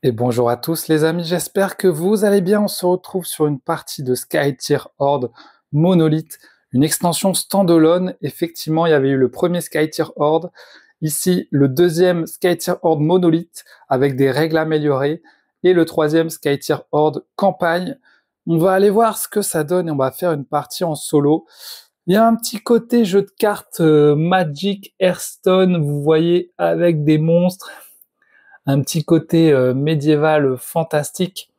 Et bonjour à tous les amis, j'espère que vous allez bien. On se retrouve sur une partie de Skytier Horde Monolith, une extension standalone. Effectivement, il y avait eu le premier Skytier Horde, ici le deuxième Skytier Horde Monolith avec des règles améliorées et le troisième Skytier Horde Campagne. On va aller voir ce que ça donne et on va faire une partie en solo. Il y a un petit côté jeu de cartes Magic Hearthstone, vous voyez, avec des monstres. Un petit côté médiéval fantastique.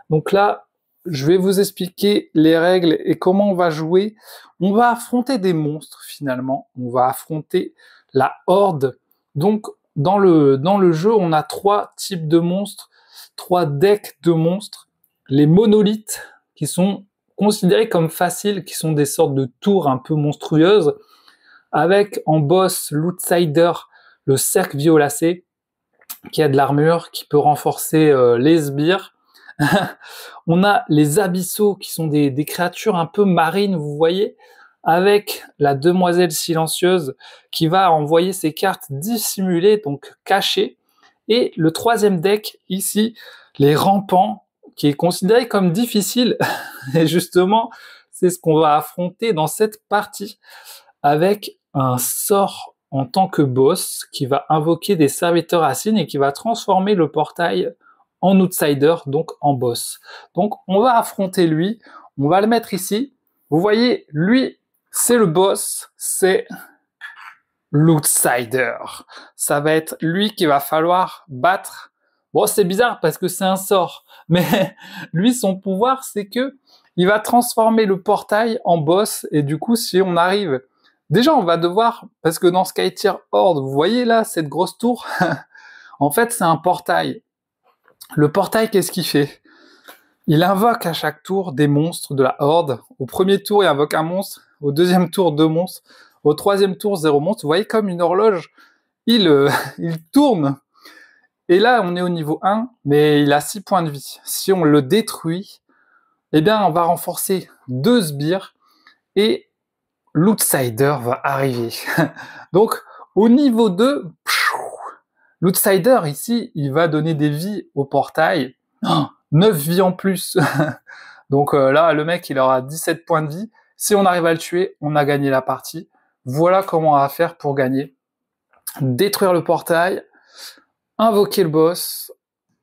Donc là, je vais vous expliquer les règles et comment on va jouer. On va affronter des monstres finalement. On va affronter la horde. Donc dans le jeu, on a trois types de monstres, trois decks de monstres. Les monolithes qui sont considérés comme faciles, qui sont des sortes de tours un peu monstrueuses, avec en boss l'outsider, le cercle violacé, qui a de l'armure, qui peut renforcer les sbires. On a les abyssaux, qui sont des créatures un peu marines, vous voyez, avec la demoiselle silencieuse, qui va envoyer ses cartes dissimulées, donc cachées. Et le troisième deck, ici, les rampants, qui est considéré comme difficile. Et justement, c'est ce qu'on va affronter dans cette partie, avec un sort en tant que boss qui va invoquer des serviteurs racines et qui va transformer le portail en outsider, donc en boss. Donc on va affronter lui, on va le mettre ici. Vous voyez, lui, c'est le boss, c'est l'outsider. Ça va être lui qu'il va falloir battre. Bon, c'est bizarre parce que c'est un sort, mais lui, son pouvoir, c'est que il va transformer le portail en boss, et du coup, si on arrive... Déjà, on va devoir, parce que dans Skytier Horde, vous voyez là, cette grosse tour, en fait, c'est un portail. Le portail, qu'est-ce qu'il fait? Il invoque à chaque tour des monstres de la Horde. Au premier tour, il invoque un monstre. Au deuxième tour, 2 monstres. Au troisième tour, 0 monstre. Vous voyez, comme une horloge, il tourne. Et là, on est au niveau 1, mais il a 6 points de vie. Si on le détruit, eh bien, on va renforcer 2 sbires et l'outsider va arriver. Donc, au niveau 2, l'outsider, ici, il va donner des vies au portail. 9 vies en plus. Donc là, le mec, il aura 17 points de vie. Si on arrive à le tuer, on a gagné la partie. Voilà comment on va faire pour gagner. Détruire le portail, invoquer le boss,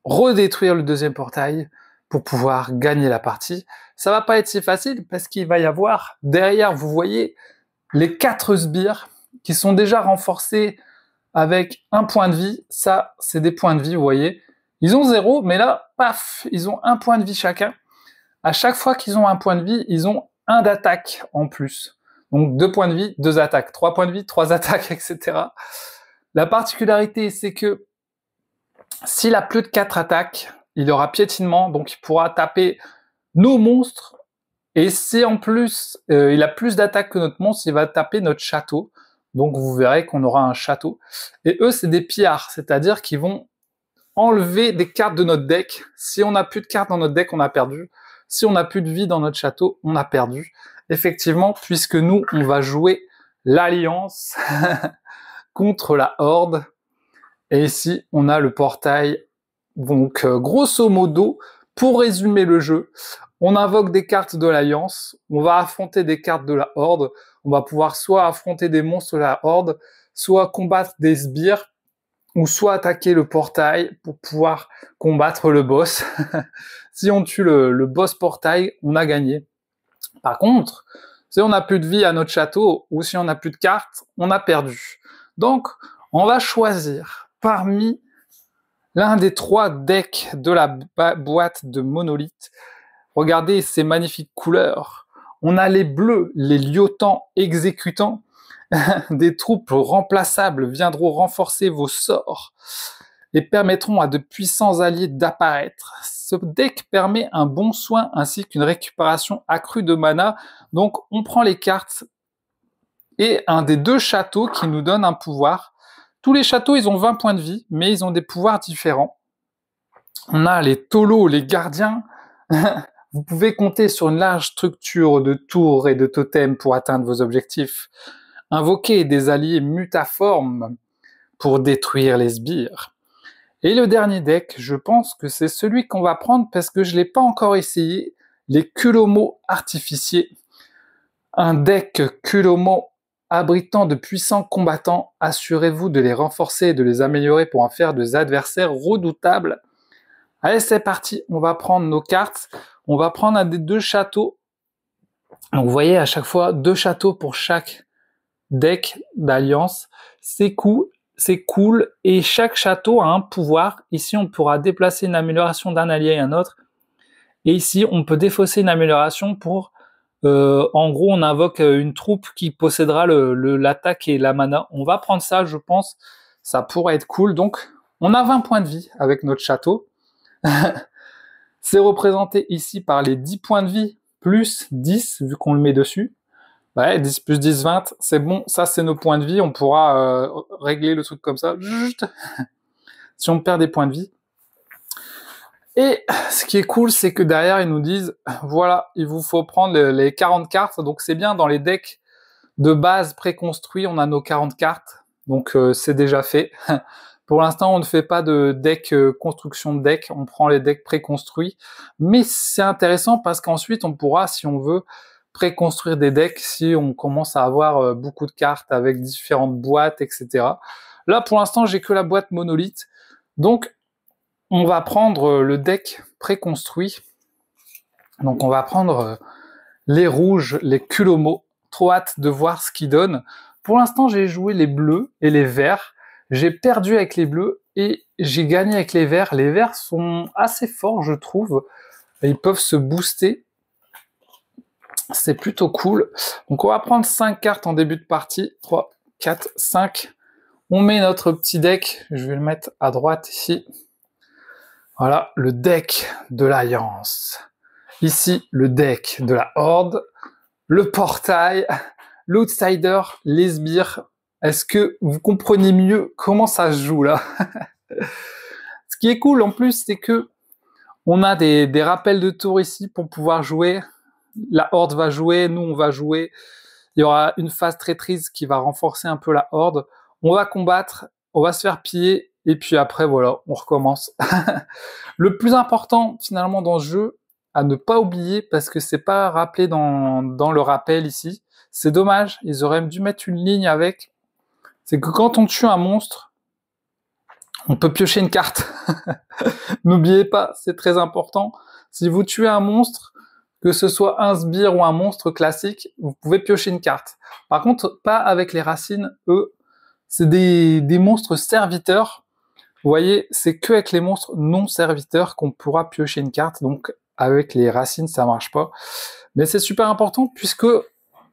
redétruire le deuxième portail pour pouvoir gagner la partie. Ça va pas être si facile parce qu'il va y avoir derrière, vous voyez, les 4 sbires qui sont déjà renforcés avec 1 point de vie. Ça, c'est des points de vie, vous voyez. Ils ont 0, mais là, paf, ils ont 1 point de vie chacun. À chaque fois qu'ils ont 1 point de vie, ils ont 1 d'attaque en plus. Donc 2 points de vie, 2 attaques. 3 points de vie, 3 attaques, etc. La particularité, c'est que s'il a plus de 4 attaques, il aura piétinement, donc il pourra taper nos monstres. Et si en plus, il a plus d'attaques que notre monstre, il va taper notre château. Donc vous verrez qu'on aura un château. Et eux, c'est des pillards, c'est-à-dire qu'ils vont enlever des cartes de notre deck. Si on n'a plus de cartes dans notre deck, on a perdu. Si on n'a plus de vie dans notre château, on a perdu. Effectivement, puisque nous, on va jouer l'Alliance contre la Horde. Et ici, on a le portail. Donc, grosso modo, pour résumer le jeu, on invoque des cartes de l'Alliance, on va affronter des cartes de la Horde, on va pouvoir soit affronter des monstres de la Horde, soit combattre des sbires, ou soit attaquer le portail pour pouvoir combattre le boss. Si on tue le boss portail, on a gagné. Par contre, si on n'a plus de vie à notre château, ou si on n'a plus de cartes, on a perdu. Donc, on va choisir parmi l'un des 3 decks de la boîte de Monolith. Regardez ces magnifiques couleurs. On a les bleus, les liotants exécutants. Des troupes remplaçables viendront renforcer vos sorts et permettront à de puissants alliés d'apparaître. Ce deck permet un bon soin ainsi qu'une récupération accrue de mana. Donc on prend les cartes et un des 2 châteaux qui nous donne un pouvoir. Tous les châteaux, ils ont 20 points de vie, mais ils ont des pouvoirs différents. On a les tauleaux, les gardiens. Vous pouvez compter sur une large structure de tours et de totems pour atteindre vos objectifs. Invoquer des alliés mutaformes pour détruire les sbires. Et le dernier deck, je pense que c'est celui qu'on va prendre parce que je l'ai pas encore essayé, les Kulomo artificiers. Un deck Kulomo abritant de puissants combattants, assurez-vous de les renforcer et de les améliorer pour en faire des adversaires redoutables. Allez, c'est parti, on va prendre nos cartes, on va prendre un des 2 châteaux. Donc vous voyez à chaque fois 2 châteaux pour chaque deck d'alliance, c'est cool, et chaque château a un pouvoir. Ici on pourra déplacer une amélioration d'un allié à un autre, et ici on peut défausser une amélioration pour en gros on invoque une troupe qui possédera l'attaque et la mana. On va prendre ça, je pense, ça pourrait être cool. Donc on a 20 points de vie avec notre château. C'est représenté ici par les 10 points de vie plus 10 vu qu'on le met dessus. Ouais, 10 plus 10, 20, c'est bon, ça c'est nos points de vie, on pourra régler le truc comme ça, juste si on perd des points de vie. Et ce qui est cool, c'est que derrière, ils nous disent, voilà, il vous faut prendre les 40 cartes, donc c'est bien, dans les decks de base préconstruits, on a nos 40 cartes, donc c'est déjà fait. Pour l'instant, on ne fait pas de deck construction de deck, on prend les decks préconstruits, mais c'est intéressant parce qu'ensuite, on pourra, si on veut, préconstruire des decks si on commence à avoir beaucoup de cartes avec différentes boîtes, etc. Là, pour l'instant, j'ai que la boîte monolithe. Donc, on va prendre le deck préconstruit. Donc, on va prendre les rouges, les Kulomo. Trop hâte de voir ce qu'ils donnent. Pour l'instant, j'ai joué les bleus et les verts. J'ai perdu avec les bleus et j'ai gagné avec les verts. Les verts sont assez forts, je trouve. Ils peuvent se booster. C'est plutôt cool. Donc on va prendre 5 cartes en début de partie. 3, 4, 5. On met notre petit deck. Je vais le mettre à droite ici. Voilà, le deck de l'Alliance. Ici, le deck de la Horde. Le portail. L'Outsider. Les sbires. Est-ce que vous comprenez mieux comment ça se joue là? Ce qui est cool en plus, c'est que on a des rappels de tour ici pour pouvoir jouer. La Horde va jouer, nous on va jouer. Il y aura une phase traîtrise qui va renforcer un peu la Horde. On va combattre, on va se faire piller, et puis après voilà, on recommence. Le plus important finalement dans ce jeu, à ne pas oublier, parce que c'est pas rappelé dans le rappel ici, c'est dommage, ils auraient dû mettre une ligne avec, c'est que quand on tue un monstre, on peut piocher une carte. N'oubliez pas, c'est très important. Si vous tuez un monstre, que ce soit un sbire ou un monstre classique, vous pouvez piocher une carte. Par contre, pas avec les racines, eux, c'est des monstres serviteurs. Vous voyez, c'est que avec les monstres non serviteurs qu'on pourra piocher une carte, donc avec les racines, ça marche pas. Mais c'est super important puisque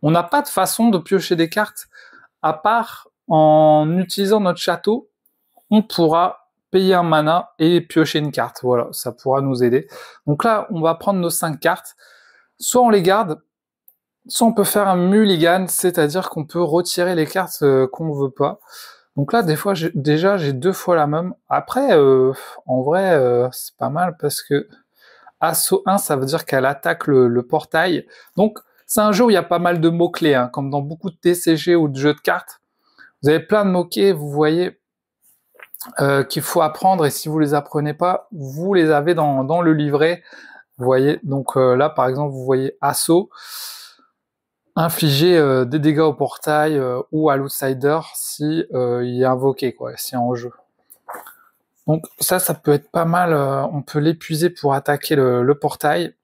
on n'a pas de façon de piocher des cartes, à part en utilisant notre château, on pourra payer un mana et piocher une carte. Voilà, ça pourra nous aider. Donc là, on va prendre nos 5 cartes. Soit on les garde, soit on peut faire un mulligan, c'est-à-dire qu'on peut retirer les cartes qu'on veut pas. Donc là, des fois, j'ai 2 fois la même. Après, en vrai, c'est pas mal parce que assaut 1, ça veut dire qu'elle attaque le portail. Donc, c'est un jeu où il y a pas mal de mots-clés, hein, comme dans beaucoup de TCG ou de jeux de cartes. Vous avez plein de mots-clés, vous voyez, qu'il faut apprendre, et si vous les apprenez pas, vous les avez dans le livret. Vous voyez, donc là par exemple, vous voyez assaut, infliger des dégâts au portail ou à l'outsider si il est invoqué, quoi, si en jeu. Donc ça peut être pas mal, on peut l'épuiser pour attaquer le portail.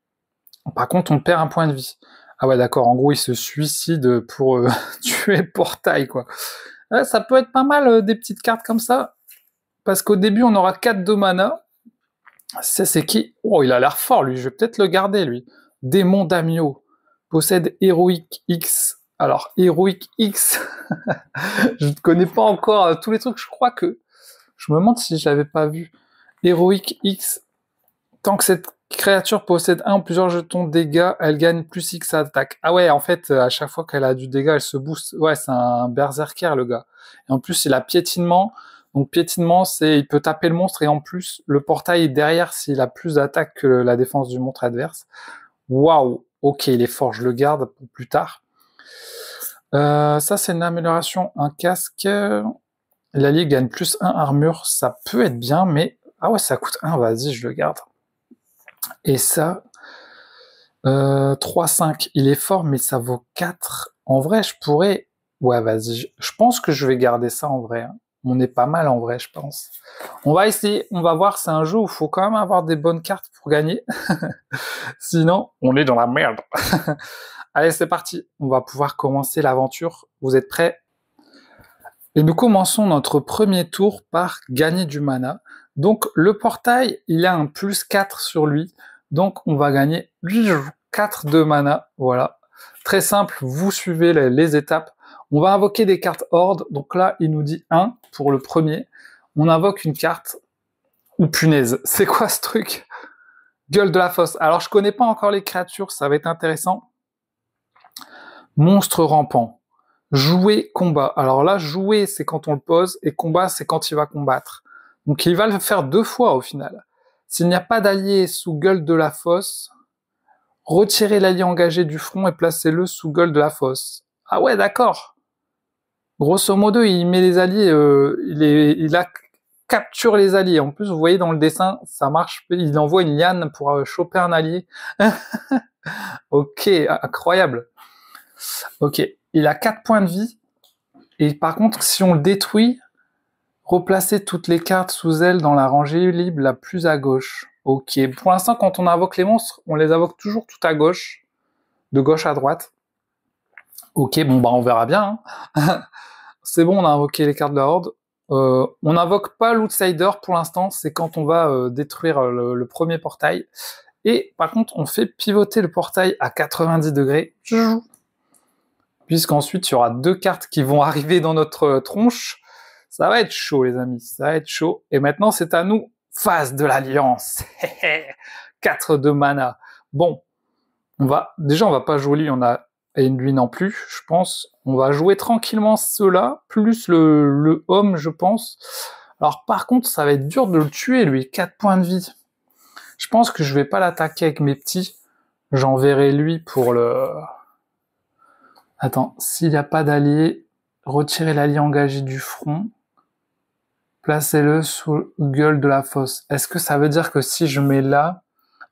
Par contre, on perd un point de vie. Ah ouais, d'accord, en gros, il se suicide pour tuer le portail, quoi. Ouais, ça peut être pas mal des petites cartes comme ça, parce qu'au début, on aura 4 de mana. C'est qui? Oh, il a l'air fort, lui. Je vais peut-être le garder, lui. Démon Damio. Possède Heroic X. Alors, Heroic X, je ne connais pas encore tous les trucs. Je crois que... Je me demande si je l'avais pas vu. Heroic X. Tant que cette créature possède un ou plusieurs jetons de dégâts, elle gagne plus X à attaque. Ah ouais, en fait, à chaque fois qu'elle a du dégât, elle se booste. Ouais, c'est un berserker, le gars. Et en plus, il a piétinement. Donc piétinement, c'est il peut taper le monstre et en plus, le portail est derrière s'il a plus d'attaque que la défense du monstre adverse. Waouh, ok, il est fort, je le garde pour plus tard. Ça, c'est une amélioration, un casque. L'allié gagne plus 1 armure, ça peut être bien, mais... Ah ouais, ça coûte 1, vas-y, je le garde. Et ça... 3-5, il est fort, mais ça vaut 4. En vrai, je pourrais... Ouais, vas-y, je pense que je vais garder ça en vrai. Hein. On est pas mal en vrai, je pense. On va essayer, on va voir, c'est un jeu où il faut quand même avoir des bonnes cartes pour gagner. Sinon, on est dans la merde. Allez, c'est parti. On va pouvoir commencer l'aventure. Vous êtes prêts? Et nous commençons notre premier tour par gagner du mana. Donc, le portail, il a un plus 4 sur lui. Donc, on va gagner 4 de mana. Voilà. Très simple, vous suivez les étapes. On va invoquer des cartes horde. Donc là, il nous dit 1 pour le premier. On invoque une carte. Ou punaise, c'est quoi ce truc? Gueule de la fosse. Alors, je connais pas encore les créatures, ça va être intéressant. Monstre rampant. Jouer, combat. Alors là, jouer, c'est quand on le pose, et combat, c'est quand il va combattre. Donc il va le faire 2 fois au final. S'il n'y a pas d'allié sous gueule de la fosse, retirez l'allié engagé du front et placez-le sous gueule de la fosse. Ah ouais, d'accord. Grosso modo, il met les alliés, capture les alliés. En plus, vous voyez dans le dessin, ça marche. Il envoie une liane pour choper un allié. Ok, incroyable. Ok, il a 4 points de vie. Et par contre, si on le détruit, replacez toutes les cartes sous elle dans la rangée libre la plus à gauche. Ok, pour l'instant, quand on invoque les monstres, on les invoque toujours tout à gauche, de gauche à droite. Ok, bon bah on verra bien. Hein. C'est bon, on a invoqué les cartes de la horde. On n'invoque pas l'outsider pour l'instant, c'est quand on va détruire le premier portail. Et par contre, on fait pivoter le portail à 90 degrés. Puisqu'ensuite, il y aura 2 cartes qui vont arriver dans notre tronche. Ça va être chaud, les amis, ça va être chaud. Et maintenant, c'est à nous, phase de l'alliance. 4 de mana. Bon, on va pas jouer lui, on a et lui non plus, je pense. On va jouer tranquillement ceux-là, plus le homme, je pense. Alors par contre, ça va être dur de le tuer, lui, 4 points de vie. Je pense que je vais pas l'attaquer avec mes petits. J'enverrai lui pour le... Attends, s'il n'y a pas d'allié, retirez l'allié engagé du front. Placez-le sous gueule de la fosse. Est-ce que ça veut dire que si je mets là,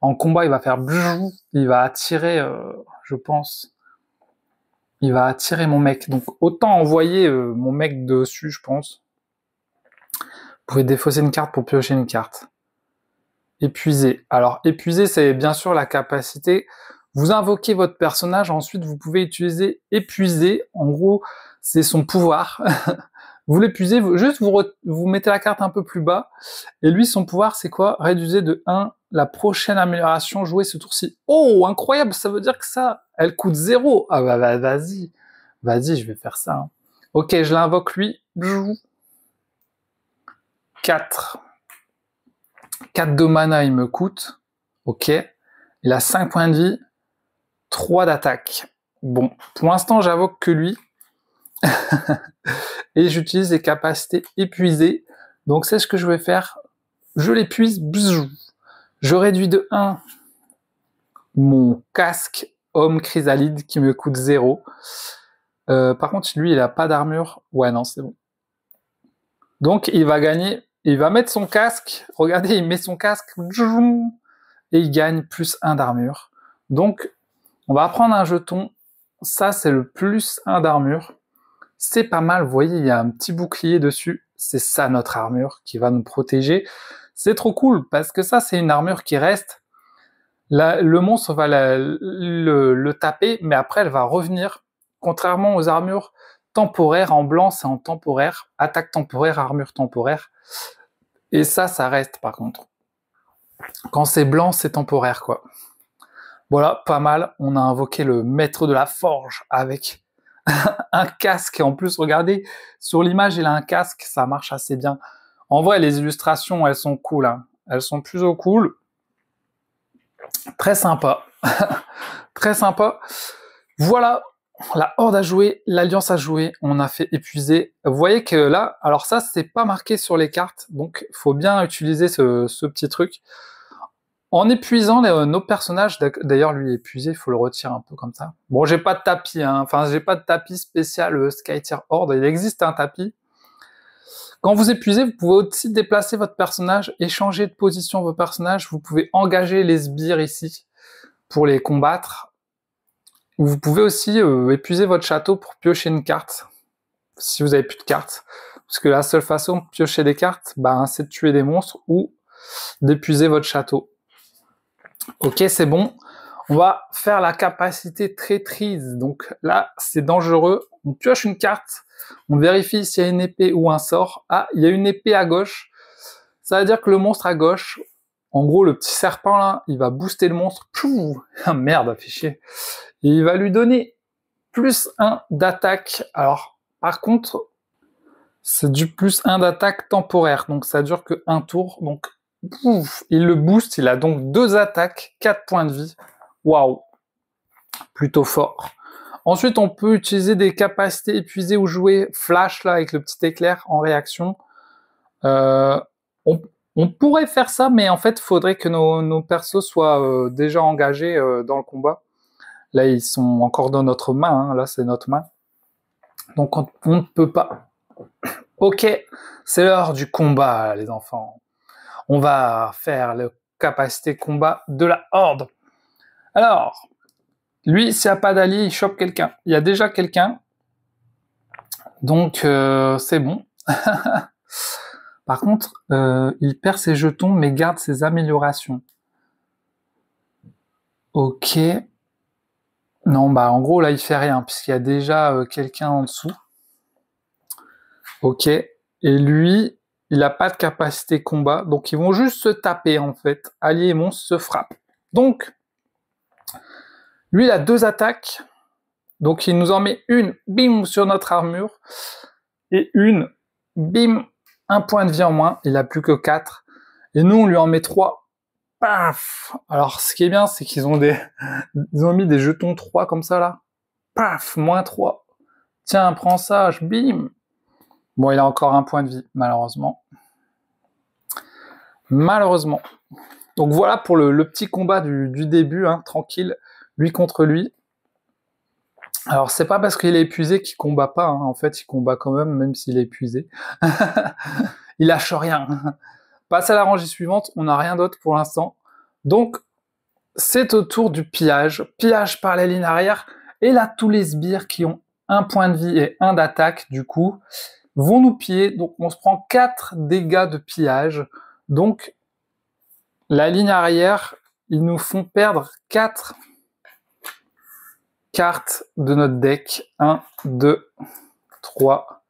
en combat, il va faire bjou, il va attirer, je pense, il va attirer mon mec. Donc autant envoyer mon mec dessus, je pense. Vous pouvez défausser une carte pour piocher une carte. Épuiser. Alors épuiser, c'est bien sûr la capacité. Vous invoquez votre personnage, ensuite vous pouvez utiliser épuiser. En gros, c'est son pouvoir. Vous l'épuisez, juste vous mettez la carte un peu plus bas, et lui, son pouvoir, c'est quoi? Réduisez de 1 la prochaine amélioration jouée ce tour-ci. Oh, incroyable, ça veut dire que ça, elle coûte 0. Ah bah vas-y, je vais faire ça. Hein. Ok, je l'invoque lui. 4. 4 de mana, il me coûte. Ok. Il a 5 points de vie, 3 d'attaque. Bon, pour l'instant, j'invoque que lui. Et j'utilise les capacités épuisées. Donc c'est ce que je vais faire. Je l'épuise. Je réduis de 1 mon casque homme chrysalide qui me coûte 0. Par contre, lui, il a pas d'armure. Ouais, non, c'est bon. Donc il va gagner. Il va mettre son casque. Regardez, il met son casque. Et il gagne plus 1 d'armure. Donc, on va prendre un jeton. Ça, c'est le plus 1 d'armure. C'est pas mal, vous voyez, il y a un petit bouclier dessus. C'est ça notre armure qui va nous protéger. C'est trop cool parce que ça, c'est une armure qui reste. Là, le monstre va le taper, mais après, elle va revenir. Contrairement aux armures temporaires, en blanc, c'est en temporaire. Attaque temporaire, armure temporaire. Et ça reste par contre. Quand c'est blanc, c'est temporaire, quoi. Voilà, pas mal. On a invoqué le maître de la forge avec un casque. En plus, regardez, sur l'image, il a un casque, ça marche assez bien. En vrai, les illustrations, elles sont cool. Hein. Elles sont plutôt cool. Très sympa. Très sympa. Voilà, la horde a joué, l'alliance a joué, on a fait épuiser. Vous voyez que là, alors ça, c'est pas marqué sur les cartes, donc il faut bien utiliser ce petit truc. En épuisant nos personnages, d'ailleurs lui épuisé, il faut le retirer un peu comme ça. Bon, j'ai pas de tapis, hein. Enfin j'ai pas de tapis spécial Sky Tier Horde, il existe un tapis. Quand vous épuisez, vous pouvez aussi déplacer votre personnage et changer de position vos personnages. Vous pouvez engager les sbires ici pour les combattre. Vous pouvez aussi épuiser votre château pour piocher une carte, si vous avez plus de cartes. Parce que la seule façon de piocher des cartes, c'est de tuer des monstres ou d'épuiser votre château. Ok, c'est bon. On va faire la capacité traîtrise. Donc là, c'est dangereux. On pioche une carte. On vérifie s'il y a une épée ou un sort. Ah, il y a une épée à gauche. Ça veut dire que le monstre à gauche, en gros, le petit serpent là, il va booster le monstre. Pouh, ah, merde, fait chier. Et il va lui donner +1 d'attaque. Alors, par contre, c'est du +1 d'attaque temporaire. Donc ça dure que 1 tour. Donc, pouf, il le booste. Il a donc 2 attaques, 4 points de vie. Waouh, plutôt fort. Ensuite, on peut utiliser des capacités épuisées ou jouer flash là avec le petit éclair en réaction. On pourrait faire ça, mais en fait, il faudrait que nos persos soient déjà engagés dans le combat. Là, ils sont encore dans notre main. Hein. Là, c'est notre main. Donc, on ne peut pas. Ok, c'est l'heure du combat, les enfants. On va faire la capacité combat de la horde. Alors, lui, s'il n'y a pas d'allié, il chope quelqu'un. Il y a déjà quelqu'un. Donc, c'est bon. Par contre, il perd ses jetons, mais garde ses améliorations. Ok. Non, en gros, là, il fait rien, puisqu'il y a déjà quelqu'un en dessous. Ok. Et lui, il n'a pas de capacité combat, donc ils vont juste se taper, en fait. Alliés et monstres se frappent. Donc, lui, il a 2 attaques. Donc, il nous en met une, bim, sur notre armure. Et une, bim, 1 point de vie en moins. Il a plus que 4. Et nous, on lui en met 3. Paf. Alors, ce qui est bien, c'est qu'ils ont ils ont mis des jetons 3 comme ça, là. Paf, -3. Tiens, prends ça, bim. Bon, il a encore 1 point de vie, malheureusement. Malheureusement. Donc voilà pour le petit combat du début, hein, tranquille, lui contre lui. Alors c'est pas parce qu'il est épuisé qu'il combat pas, hein. En fait il combat quand même s'il est épuisé. Il lâche rien. Passe à la rangée suivante, on n'a rien d'autre pour l'instant. Donc c'est au tour du pillage. Pillage par la ligne arrière. Et là tous les sbires qui ont 1 point de vie et 1 d'attaque du coup vont nous piller. Donc on se prend 4 dégâts de pillage. Donc la ligne arrière, ils nous font perdre 4 cartes de notre deck. 1, 2, 3,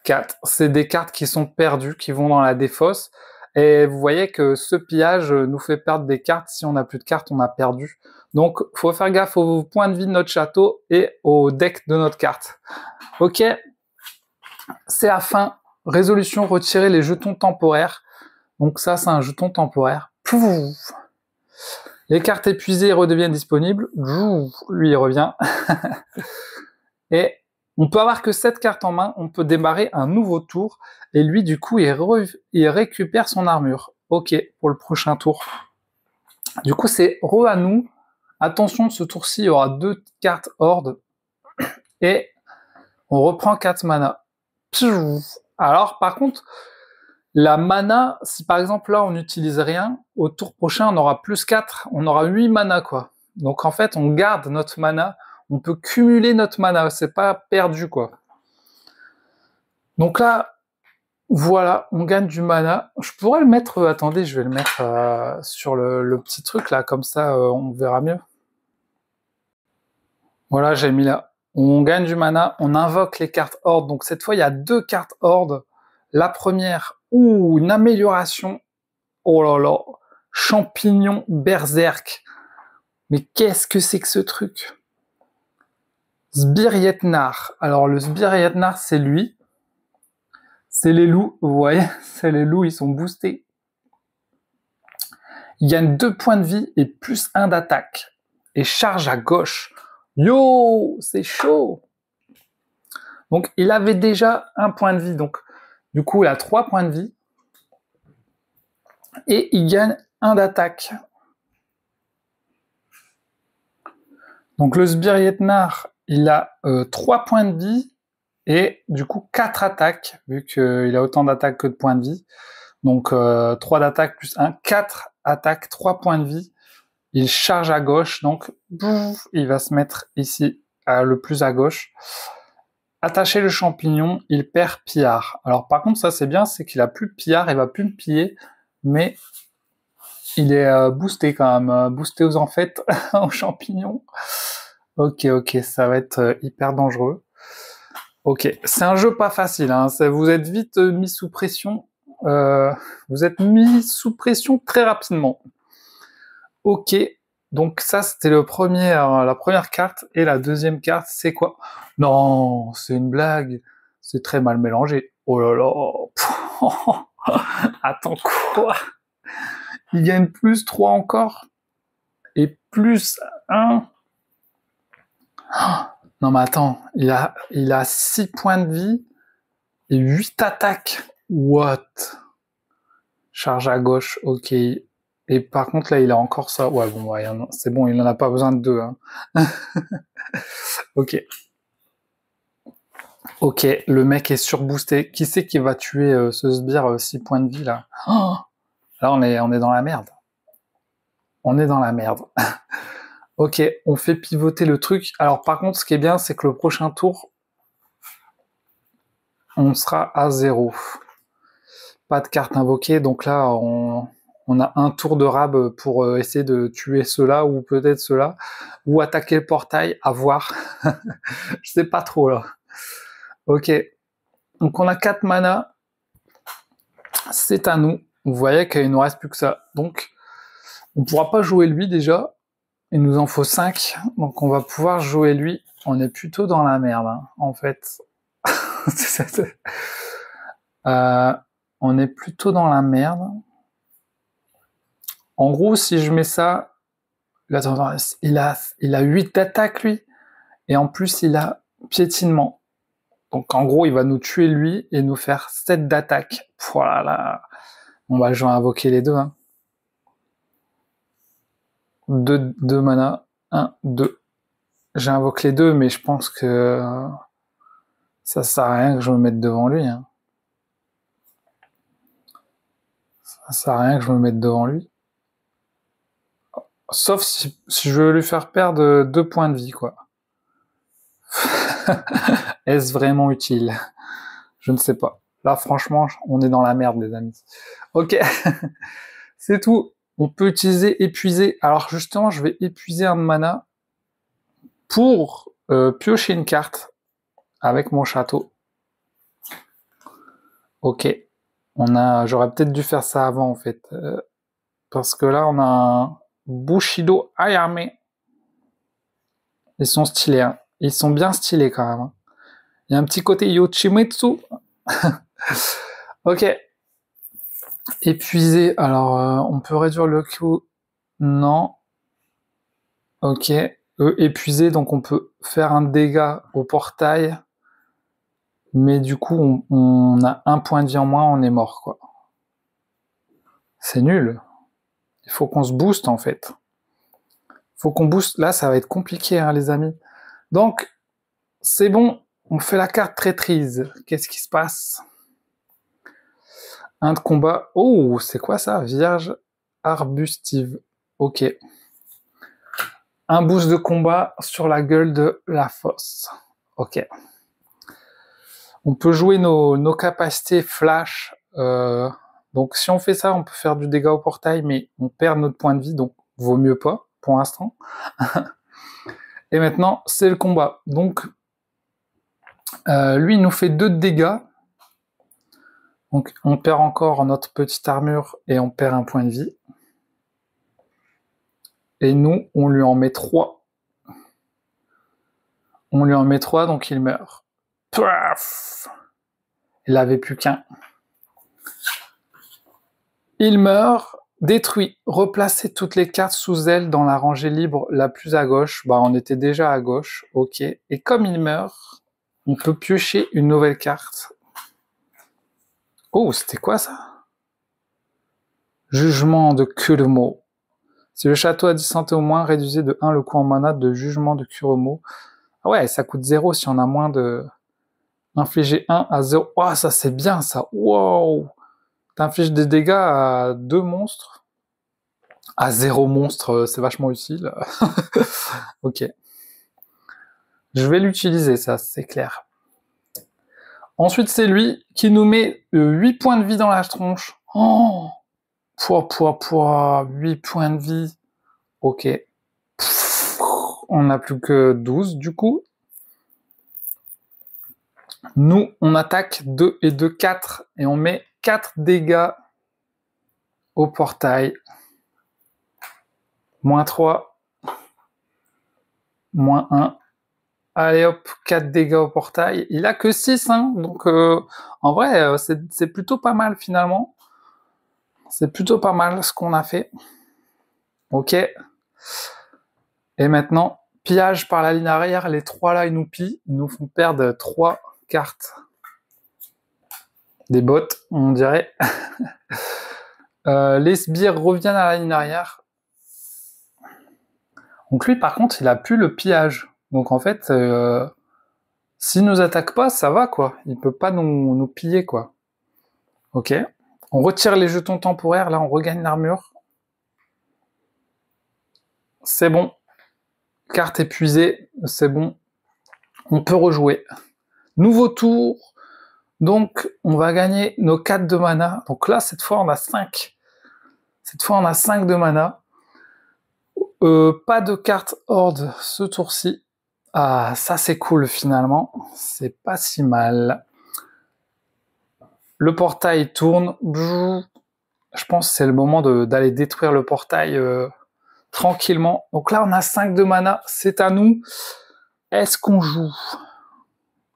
4. C'est des cartes qui sont perdues, qui vont dans la défausse. Et vous voyez que ce pillage nous fait perdre des cartes. Si on n'a plus de cartes, on a perdu. Donc, il faut faire gaffe aux points de vie de notre château et au deck de notre carte. Ok, c'est la fin. Résolution, retirer les jetons temporaires. Donc ça, c'est un jeton temporaire. Pouf. Les cartes épuisées redeviennent disponibles. Lui, il revient. Et on peut avoir que 7 cartes en main. On peut démarrer un nouveau tour. Et lui, du coup, il récupère son armure. Ok, pour le prochain tour. Du coup, c'est à nous. Attention, ce tour-ci, il y aura 2 cartes horde. Et on reprend 4 mana. Alors, par contre, la mana, si par exemple là on n'utilise rien, au tour prochain on aura +4, on aura 8 mana quoi. Donc en fait on garde notre mana, on peut cumuler notre mana, c'est pas perdu quoi. Donc là, voilà, on gagne du mana. Je pourrais le mettre, attendez, je vais le mettre sur le petit truc là, comme ça on verra mieux. Voilà, j'ai mis là. On gagne du mana, on invoque les cartes horde. Donc cette fois il y a 2 cartes horde. La première, une amélioration. Oh là là, champignon berserk. Mais qu'est-ce que c'est que ce truc? Sbirietnar. Alors le Sbirietnar, c'est lui. C'est les loups, vous voyez, c'est les loups, ils sont boostés. Il gagne 2 points de vie et +1 d'attaque. Et charge à gauche. Yo, c'est chaud. Donc il avait déjà 1 point de vie, donc du coup il a 3 points de vie. Et il gagne 1 d'attaque. Donc le Sbirietnar, il a 3 points de vie et du coup 4 attaques, vu qu'il a autant d'attaques que de points de vie. Donc 3 d'attaque plus 1, 4 attaques, 3 points de vie. Il charge à gauche, donc bouf, il va se mettre ici, le plus à gauche. Attacher le champignon, il perd pillard. Alors par contre, ça c'est bien, c'est qu'il a plus de pillard, il va plus me piller, mais il est boosté quand même, boosté aux enfêtes, aux champignons. Ok, ça va être hyper dangereux. Ok, c'est un jeu pas facile, hein. Vous êtes vite mis sous pression. Vous êtes mis sous pression très rapidement. Ok, donc ça c'était la première carte, et la deuxième carte c'est quoi? Non, c'est une blague, c'est très mal mélangé. Oh là là, attends quoi? Il gagne plus 3 encore, et plus 1. Non mais attends, il a 6 points de vie, et 8 attaques. What? Charge à gauche, ok. Et par contre, là, il a encore ça. Ouais, bon, ouais, c'est bon, il en a pas besoin de 2. Hein. Ok. Ok, le mec est surboosté. Qui c'est qui va tuer ce sbire 6 points de vie, là? Oh, là, on est dans la merde. On est dans la merde. Ok, on fait pivoter le truc. Alors, par contre, ce qui est bien, c'est que le prochain tour, on sera à 0. Pas de carte invoquée, donc là, on a un tour de rab pour essayer de tuer ceux-là, ou peut-être ceux-là, ou attaquer le portail, à voir. Je sais pas trop, là. Ok, donc on a 4 mana, c'est à nous. Vous voyez qu'il nous reste plus que ça. Donc, on pourra pas jouer lui déjà, il nous en faut 5, donc on va pouvoir jouer lui. On est plutôt dans la merde, hein, en fait. On est plutôt dans la merde. En gros, si je mets ça, il a 8 d'attaque, lui, et en plus, il a piétinement. Donc, en gros, il va nous tuer, lui, et nous faire 7 d'attaque. Voilà. Je vais invoquer les deux. Hein. 2 mana. 1, 2. J'invoque les deux, mais je pense que ça sert à rien que je me mette devant lui. Hein. Ça sert à rien que je me mette devant lui. Sauf si je veux lui faire perdre 2 points de vie, quoi. Est-ce vraiment utile? Je ne sais pas. Là, franchement, on est dans la merde, les amis. Ok, c'est tout. On peut utiliser épuiser. Alors justement, je vais épuiser un mana pour piocher une carte avec mon château. Ok. J'aurais peut-être dû faire ça avant, en fait. Parce que là, on a un Bushido Ayame. Ils sont stylés, hein. Ils sont bien stylés, quand même. Hein. Il y a un petit côté Yoshimitsu. Ok. Épuisé. Alors, on peut réduire le Q. Non. Ok. Épuisé, donc on peut faire un dégât au portail. Mais du coup, on a 1 point de vie en moins, on est mort, quoi. C'est nul. Il faut qu'on se booste, en fait. Faut qu'on booste. Là, ça va être compliqué, hein, les amis. Donc, c'est bon. On fait la carte traîtrise. Qu'est-ce qui se passe? 1 de combat. Oh, c'est quoi ça? Vierge arbustive. Ok. Un boost de combat sur la gueule de la fosse. Ok. On peut jouer nos capacités flash. Donc si on fait ça, on peut faire du dégât au portail, mais on perd notre point de vie, donc vaut mieux pas pour l'instant. Et maintenant, c'est le combat. Donc, lui, il nous fait 2 de dégâts. Donc, on perd encore notre petite armure et on perd 1 point de vie. Et nous, on lui en met 3. On lui en met 3, donc il meurt. Paf! Il n'avait plus qu'un. Il meurt, détruit. Replacez toutes les cartes sous elle dans la rangée libre la plus à gauche. On était déjà à gauche, ok. Et comme il meurt, on peut piocher une nouvelle carte. Oh, c'était quoi ça? Jugement de Kuromo. Si le château a 10 santé au moins, réduisez de 1 le coût en mana de jugement de Kuromo. Ah ouais, ça coûte 0 si on a moins de Infliger 1 à 0. Oh, ça c'est bien ça. Wow. T'infliges des dégâts à 2 monstres. À 0 monstre, c'est vachement utile. Ok. Je vais l'utiliser, ça, c'est clair. Ensuite, c'est lui qui nous met 8 points de vie dans la tronche. Oh, 8 points de vie. Ok. On n'a plus que 12 du coup. Nous, on attaque 2 et 2, 4. Et on met 4 dégâts au portail. Moins 3. Moins 1. Allez hop, 4 dégâts au portail. Il a que 6, hein. Donc en vrai, c'est plutôt pas mal finalement. C'est plutôt pas mal ce qu'on a fait. Ok. Et maintenant, pillage par la ligne arrière. Les 3 là, ils nous pillent. Ils nous font perdre 3 cartes. Des bots, on dirait. Les sbires reviennent à la ligne arrière. Donc lui, par contre, il a plus le pillage. Donc en fait, s'il nous attaque pas, ça va quoi. Il peut pas nous piller quoi. Ok. On retire les jetons temporaires. Là, on regagne l'armure. C'est bon. Carte épuisée. C'est bon. On peut rejouer. Nouveau tour. Donc, on va gagner nos 4 de mana. Donc là, cette fois, on a 5. Cette fois, on a 5 de mana. Pas de carte horde ce tour-ci. Ah, ça c'est cool finalement. C'est pas si mal. Le portail tourne. Je pense que c'est le moment d'aller détruire le portail tranquillement. Donc là, on a 5 de mana. C'est à nous. Est-ce qu'on joue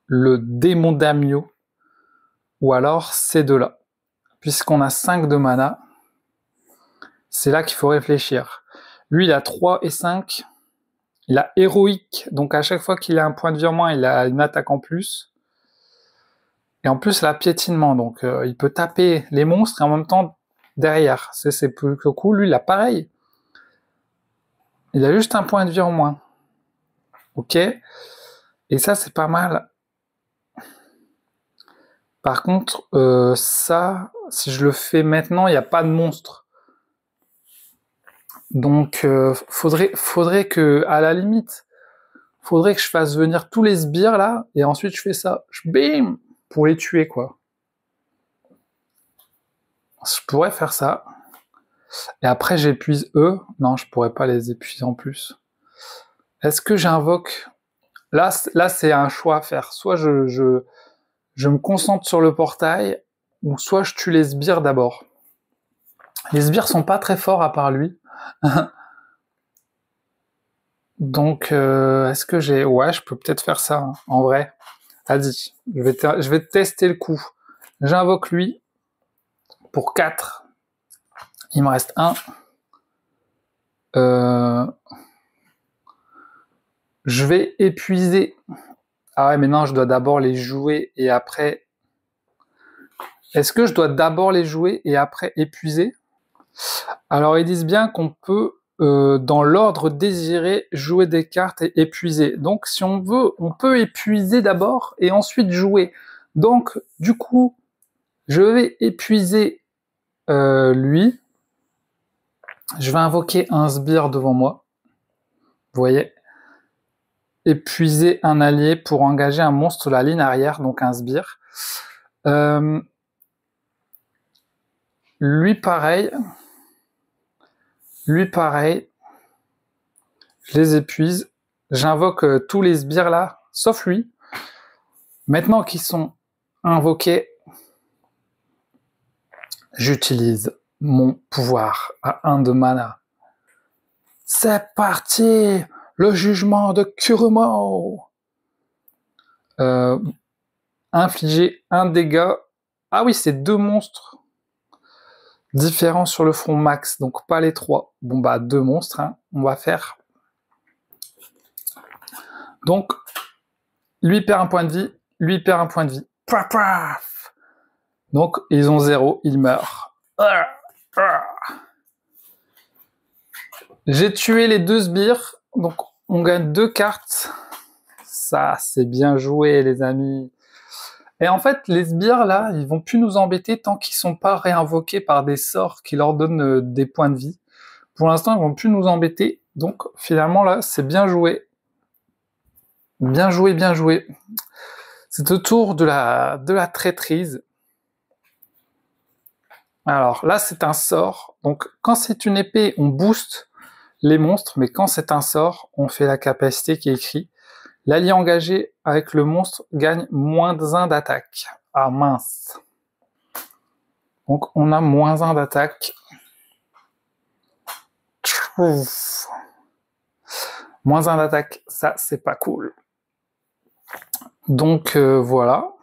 le démon d'Amio ou alors ces deux-là? Puisqu'on a 5 de mana, c'est là qu'il faut réfléchir. Lui, il a 3 et 5. Il a héroïque, donc à chaque fois qu'il a un point de vie en moins, il a une attaque en plus. Et en plus, il a piétinement, donc il peut taper les monstres et en même temps derrière. C'est plus que cool. Lui, il a pareil. Il a juste un point de vie en moins. Ok. Et ça, c'est pas mal. Par contre, ça, si je le fais maintenant, il n'y a pas de monstre. Donc, faudrait que, à la limite, faudrait que je fasse venir tous les sbires là, et ensuite je fais ça. Bim! Pour les tuer, quoi. Je pourrais faire ça. Et après, j'épuise eux. Non, je pourrais pas les épuiser en plus. Est-ce que j'invoque... Là, c'est un choix à faire. Soit je me concentre sur le portail, ou soit je tue les sbires d'abord. Les sbires sont pas très forts à part lui. Donc, est-ce que j'ai... Ouais, je peux peut-être faire ça, hein, en vrai. Vas-y, je vais tester le coup. J'invoque lui pour 4. Il me reste 1. Je vais épuiser. Ah ouais, mais non, je dois d'abord les jouer et après... Est-ce que je dois d'abord les jouer et après épuiser? Alors, ils disent bien qu'on peut, dans l'ordre désiré, jouer des cartes et épuiser. Donc, si on veut, on peut épuiser d'abord et ensuite jouer. Donc, du coup, je vais épuiser lui. Je vais invoquer un sbire devant moi. Vous voyez? Épuiser un allié pour engager un monstre sur la ligne arrière, donc un sbire. Lui pareil. Lui pareil. Je les épuise. J'invoque tous les sbires là, sauf lui. Maintenant qu'ils sont invoqués, j'utilise mon pouvoir à 1 de mana. C'est parti! Le jugement de Kurumo! Infliger 1 dégât. Ah oui, c'est 2 monstres différents sur le front max, donc pas les 3. Bon bah 2 monstres, hein. On va faire. Donc, lui perd un point de vie, lui perd un point de vie. Paf, paf. Donc, ils ont 0, ils meurent. J'ai tué les 2 sbires, donc on gagne 2 cartes. Ça, c'est bien joué, les amis. Et en fait, les sbires, là, ils vont plus nous embêter tant qu'ils sont pas réinvoqués par des sorts qui leur donnent des points de vie. Pour l'instant, ils vont plus nous embêter. Donc, finalement, là, c'est bien joué. Bien joué, bien joué. C'est au tour de la traîtrise. Alors, là, c'est un sort. Donc, quand c'est une épée, on booste les monstres. Mais quand c'est un sort, on fait la capacité qui est écrite. L'allié engagé avec le monstre gagne -1 d'attaque. Ah mince. Donc on a -1 d'attaque. -1 d'attaque, ça c'est pas cool. Donc voilà.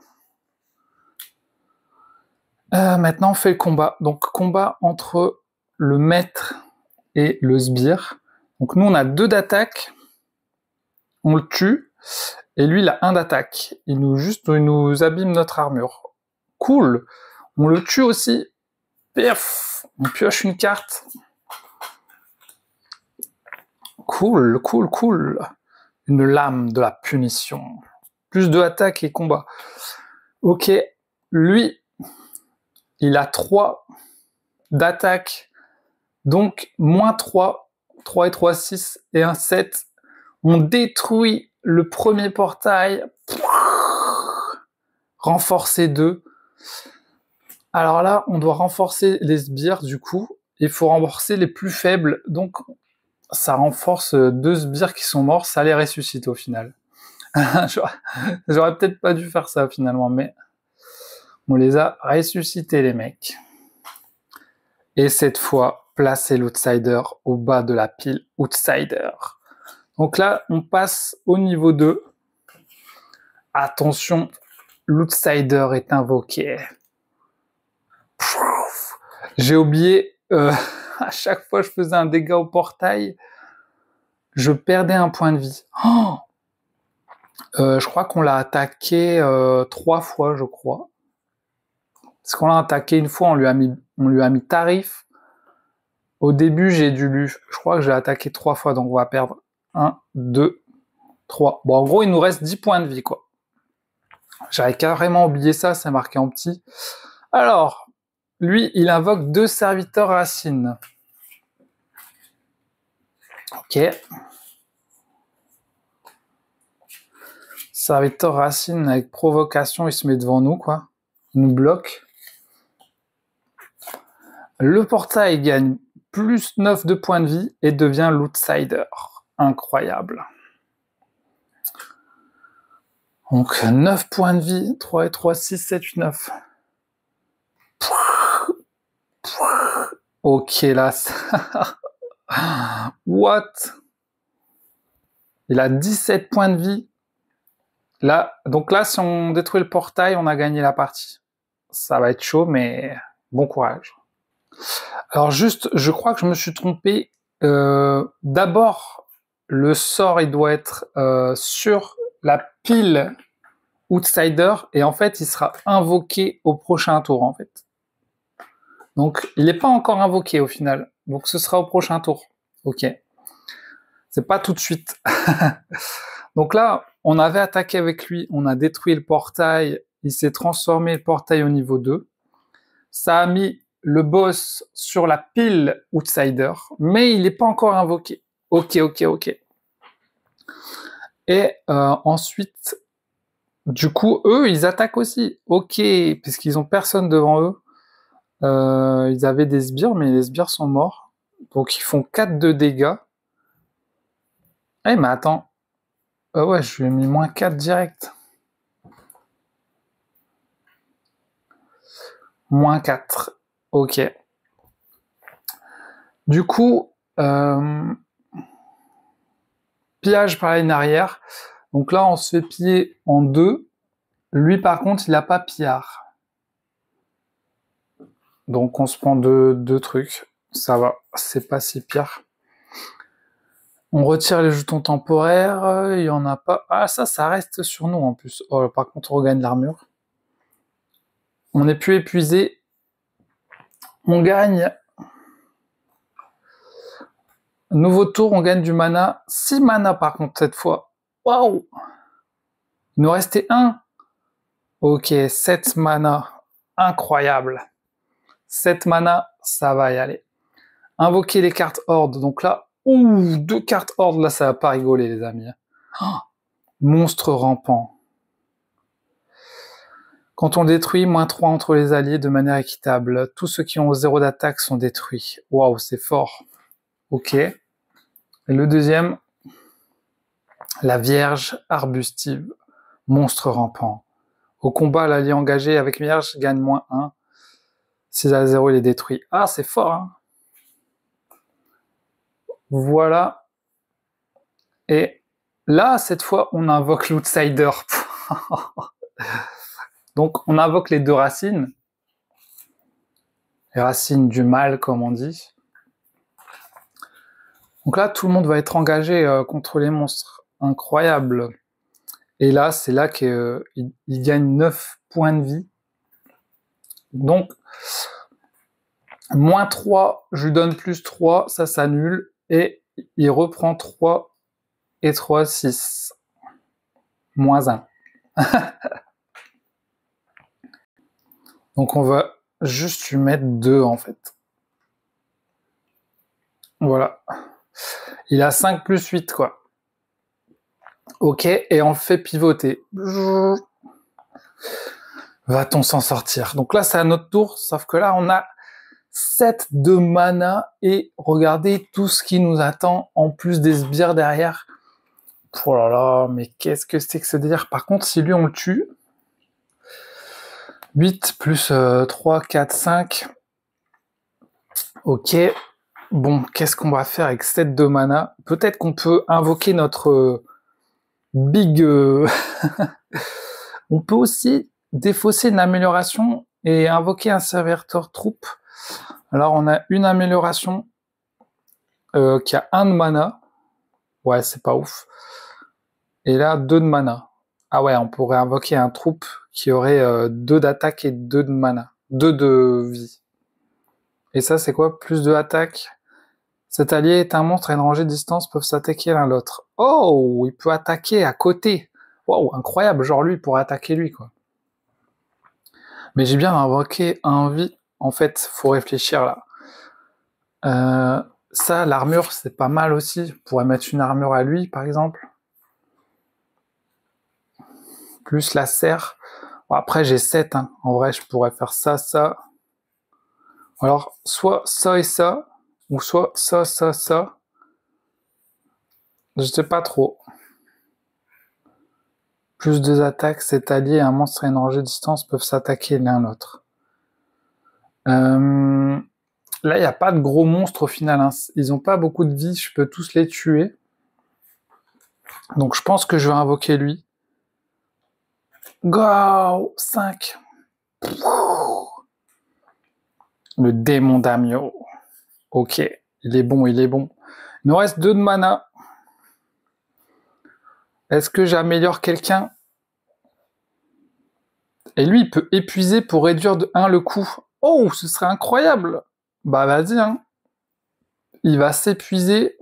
Maintenant on fait le combat. Donc combat entre le maître et le sbire. Donc nous on a 2 d'attaque. On le tue. Et lui, il a 1 d'attaque. Il nous abîme notre armure. Cool. On le tue aussi. Pif. On pioche une carte. Cool, cool, cool. Une lame de la punition. Plus de attaque et combat. Ok. Lui, il a 3 d'attaque. Donc, -3. 3 et 3, 6 et 1, 7. On détruit le premier portail. Renforcer 2. Alors là, on doit renforcer les sbires, du coup. Il faut renforcer les plus faibles. Donc, ça renforce 2 sbires qui sont morts. Ça les ressuscite au final. J'aurais peut-être pas dû faire ça finalement, mais on les a ressuscités, les mecs. Et cette fois, placer l'outsider au bas de la pile outsider. Donc là, on passe au niveau 2. Attention, l'outsider est invoqué. J'ai oublié, à chaque fois que je faisais un dégât au portail, je perdais un point de vie. Oh, je crois qu'on l'a attaqué 3 fois, je crois. Parce qu'on l'a attaqué une fois, on lui a mis tarif. Au début, je crois que j'ai attaqué 3 fois, donc on va perdre 1, 2, 3. Bon, en gros, il nous reste 10 points de vie, quoi. J'avais carrément oublié ça, c'est marqué en petit. Alors, lui, il invoque 2 serviteurs racines. Ok. Serviteur racine avec provocation, il se met devant nous, quoi. Il nous bloque. Le portail gagne +9 de points de vie et devient l'outsider. Incroyable. Donc 9 points de vie, 3 et 3, 6, 7, 8, 9. Ok, là, ça... What? Il a 17 points de vie. Là, donc là, si on détruit le portail, on a gagné la partie. Ça va être chaud, mais bon courage. Alors juste, je crois que je me suis trompé. D'abord, le sort, il doit être sur la pile outsider, et en fait, il sera invoqué au prochain tour, en fait. Donc, il n'est pas encore invoqué au final. Donc, ce sera au prochain tour. Ok. C'est pas tout de suite. Donc là, on avait attaqué avec lui, on a détruit le portail, il s'est transformé le portail au niveau 2. Ça a mis le boss sur la pile outsider, mais il n'est pas encore invoqué. Ok. Et ensuite, du coup, eux, ils attaquent aussi. Ok, puisqu'ils ont personne devant eux. Ils avaient des sbires, mais les sbires sont morts. Donc ils font 4 de dégâts. Eh, mais attends. Ouais, je lui ai mis -4 direct. -4. Ok. Du coup, pillage par la ligne arrière. Donc là, on se fait piller en 2. Lui, par contre, il n'a pas pillard. Donc on se prend deux trucs. Ça va, c'est pas si pire. On retire les jetons temporaires, il y en a pas. Ah, ça reste sur nous en plus. Oh, par contre, on regagne l'armure. On n'est plus épuisé. On gagne. Nouveau tour, on gagne du mana. 6 mana par contre cette fois. Waouh! Il nous restait 1. Ok, 7 mana. Incroyable. 7 mana, ça va y aller. Invoquer les cartes Horde. Donc là, ouh, 2 cartes Horde, là, ça va pas rigoler, les amis. Oh, monstre rampant. Quand on détruit, -3 entre les alliés de manière équitable. Tous ceux qui ont 0 d'attaque sont détruits. Waouh, c'est fort. Ok. Et le deuxième, la Vierge arbustive. Monstre rampant. Au combat, l'allié engagé avec Vierge gagne -1. 6-0, il est détruit. Ah, c'est fort, hein. Voilà. Et là, cette fois, on invoque l'Outsider. Donc, on invoque les 2 racines. Les racines du mal, comme on dit. Donc là, tout le monde va être engagé contre les monstres. Incroyable. Et là, c'est là qu'il gagne 9 points de vie. Donc, -3, je lui donne +3, ça s'annule. Et il reprend 3 et 3, 6. -1. Donc on va juste lui mettre 2 en fait. Voilà. Il a 5 + 8 quoi. Ok, et on le fait pivoter. Va-t-on s'en sortir? Donc là c'est à notre tour, sauf que là on a 7 de mana et regardez tout ce qui nous attend en plus des sbires derrière. Oh là là, mais qu'est-ce que c'est que ce délire? Par contre, si lui on le tue, 8 plus 3, 4, 5. Ok. Bon, qu'est-ce qu'on va faire avec 7 de mana? Peut-être qu'on peut invoquer notre big... On peut aussi défausser une amélioration et invoquer un serviteur troupe. Alors, on a une amélioration qui a 1 de mana. Ouais, c'est pas ouf. Et là, 2 de mana. Ah ouais, on pourrait invoquer un troupe qui aurait 2 d'attaque et 2 de mana. 2 de vie. Et ça, c'est quoi? Plus de attaque. Cet allié est un monstre et une rangée de distance peuvent s'attaquer l'un l'autre. Oh, il peut attaquer à côté. Waouh, incroyable. Genre lui, il pourrait attaquer lui, quoi. Mais j'ai bien invoqué un vie. En fait, faut réfléchir là. Ça, l'armure, c'est pas mal aussi. On pourrait mettre une armure à lui, par exemple. Plus la serre. Bon, après, j'ai 7. Hein. En vrai, je pourrais faire ça, ça. Alors, soit ça et ça. Ou soit ça, ça, ça. Je sais pas trop. Plus 2 attaques, cet allié, un monstre et une rangée de distance peuvent s'attaquer l'un l'autre. Là, il n'y a pas de gros monstres au final. Hein. Ils n'ont pas beaucoup de vie, je peux tous les tuer. Donc je pense que je vais invoquer lui. Go 5. Le démon d'Amio. Ok, il est bon, il est bon. Il nous reste 2 de mana. Est-ce que j'améliore quelqu'un? Et lui, il peut épuiser pour réduire de 1 le coût. Oh, ce serait incroyable. Bah vas-y, hein. Il va s'épuiser.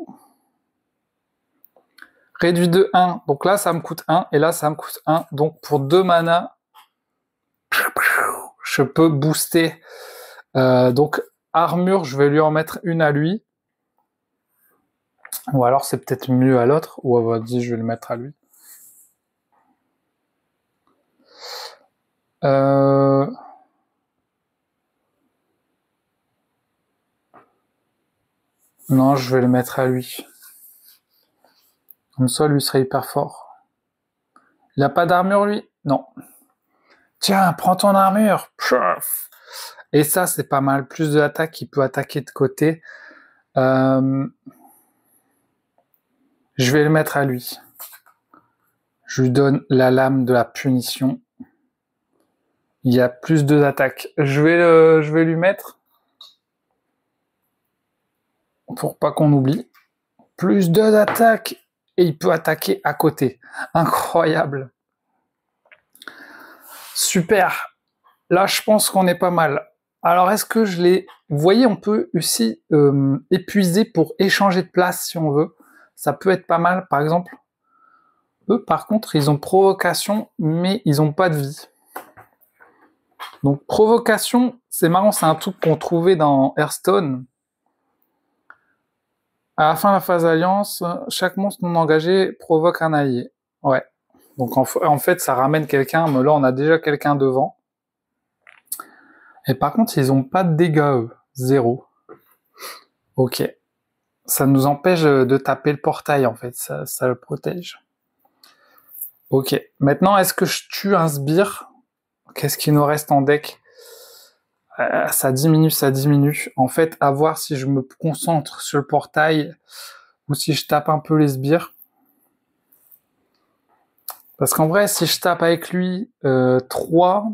Réduit de 1. Donc là, ça me coûte 1. Et là, ça me coûte 1. Donc pour 2 mana, je peux booster. Donc armure, je vais lui en mettre une à lui. Ou alors c'est peut-être mieux à l'autre. Ou vas-y, je vais le mettre à lui. Non, je vais le mettre à lui. Comme ça, lui serait hyper fort. Il a pas d'armure, lui? Non. Tiens, prends ton armure. Et ça, c'est pas mal. Plus de attaque, il peut attaquer de côté. Je vais le mettre à lui. Je lui donne la lame de la punition. Il y a plus de attaques. Je vais lui mettre, pour pas qu'on oublie, plus 2 d'attaque. Et il peut attaquer à côté. Incroyable. Super. Là, je pense qu'on est pas mal. Alors, est-ce que je l'ai... Vous voyez, on peut aussi épuiser pour échanger de place si on veut. Ça peut être pas mal, par exemple. Eux, par contre, ils ont provocation, mais ils n'ont pas de vie. Donc, provocation, c'est marrant, c'est un truc qu'on trouvait dans Hearthstone. À la fin de la phase alliance, chaque monstre non engagé provoque un allié. Ouais. Donc, en fait, ça ramène quelqu'un, mais là, on a déjà quelqu'un devant. Et par contre, ils ont pas de dégâts, eux. 0. Ok. Ça nous empêche de taper le portail, en fait. Ça le protège. Ok. Maintenant, est-ce que je tue un sbire? Qu'est-ce qu'il nous reste en deck? Ça diminue, ça diminue. En fait, à voir si je me concentre sur le portail ou si je tape un peu les sbires. Parce qu'en vrai, si je tape avec lui 3,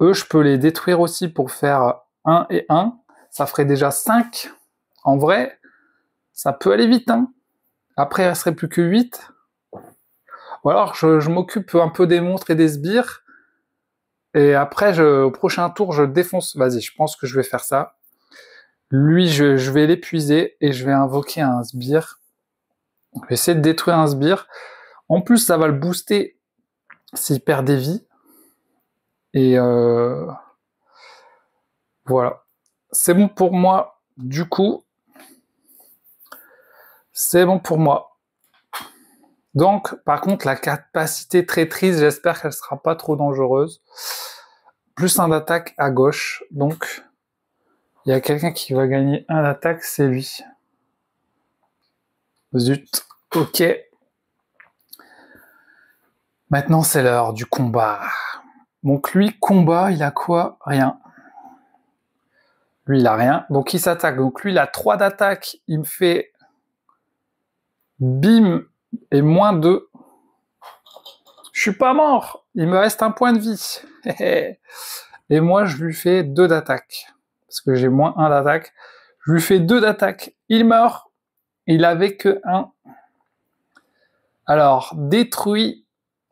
eux, je peux les détruire aussi pour faire 1 et 1. Ça ferait déjà 5. En vrai, ça peut aller vite. Hein. Après, il ne resterait plus que 8. Ou alors, je m'occupe un peu des monstres et des sbires. Et après, au prochain tour, je défonce. Vas-y, je pense que je vais faire ça. Lui, je vais l'épuiser et je vais invoquer un sbire. Je vais essayer de détruire un sbire. En plus, ça va le booster s'il perd des vies. Et voilà. C'est bon pour moi. Du coup, c'est bon pour moi. Donc, par contre, la capacité traîtrise, j'espère qu'elle sera pas trop dangereuse. Plus un d'attaque à gauche. Donc, il y a quelqu'un qui va gagner un d'attaque, c'est lui. Zut. Ok. Maintenant, c'est l'heure du combat. Donc lui, combat, il a quoi? Rien. Lui, il a rien. Donc il s'attaque. Donc lui, il a 3 d'attaque. Il me fait bim et moins 2. Je suis pas mort. Il me reste un point de vie. Et moi, je lui fais 2 d'attaque. Parce que j'ai moins 1 d'attaque. Je lui fais 2 d'attaque. Il meurt. Il avait que 1. Alors, détruit.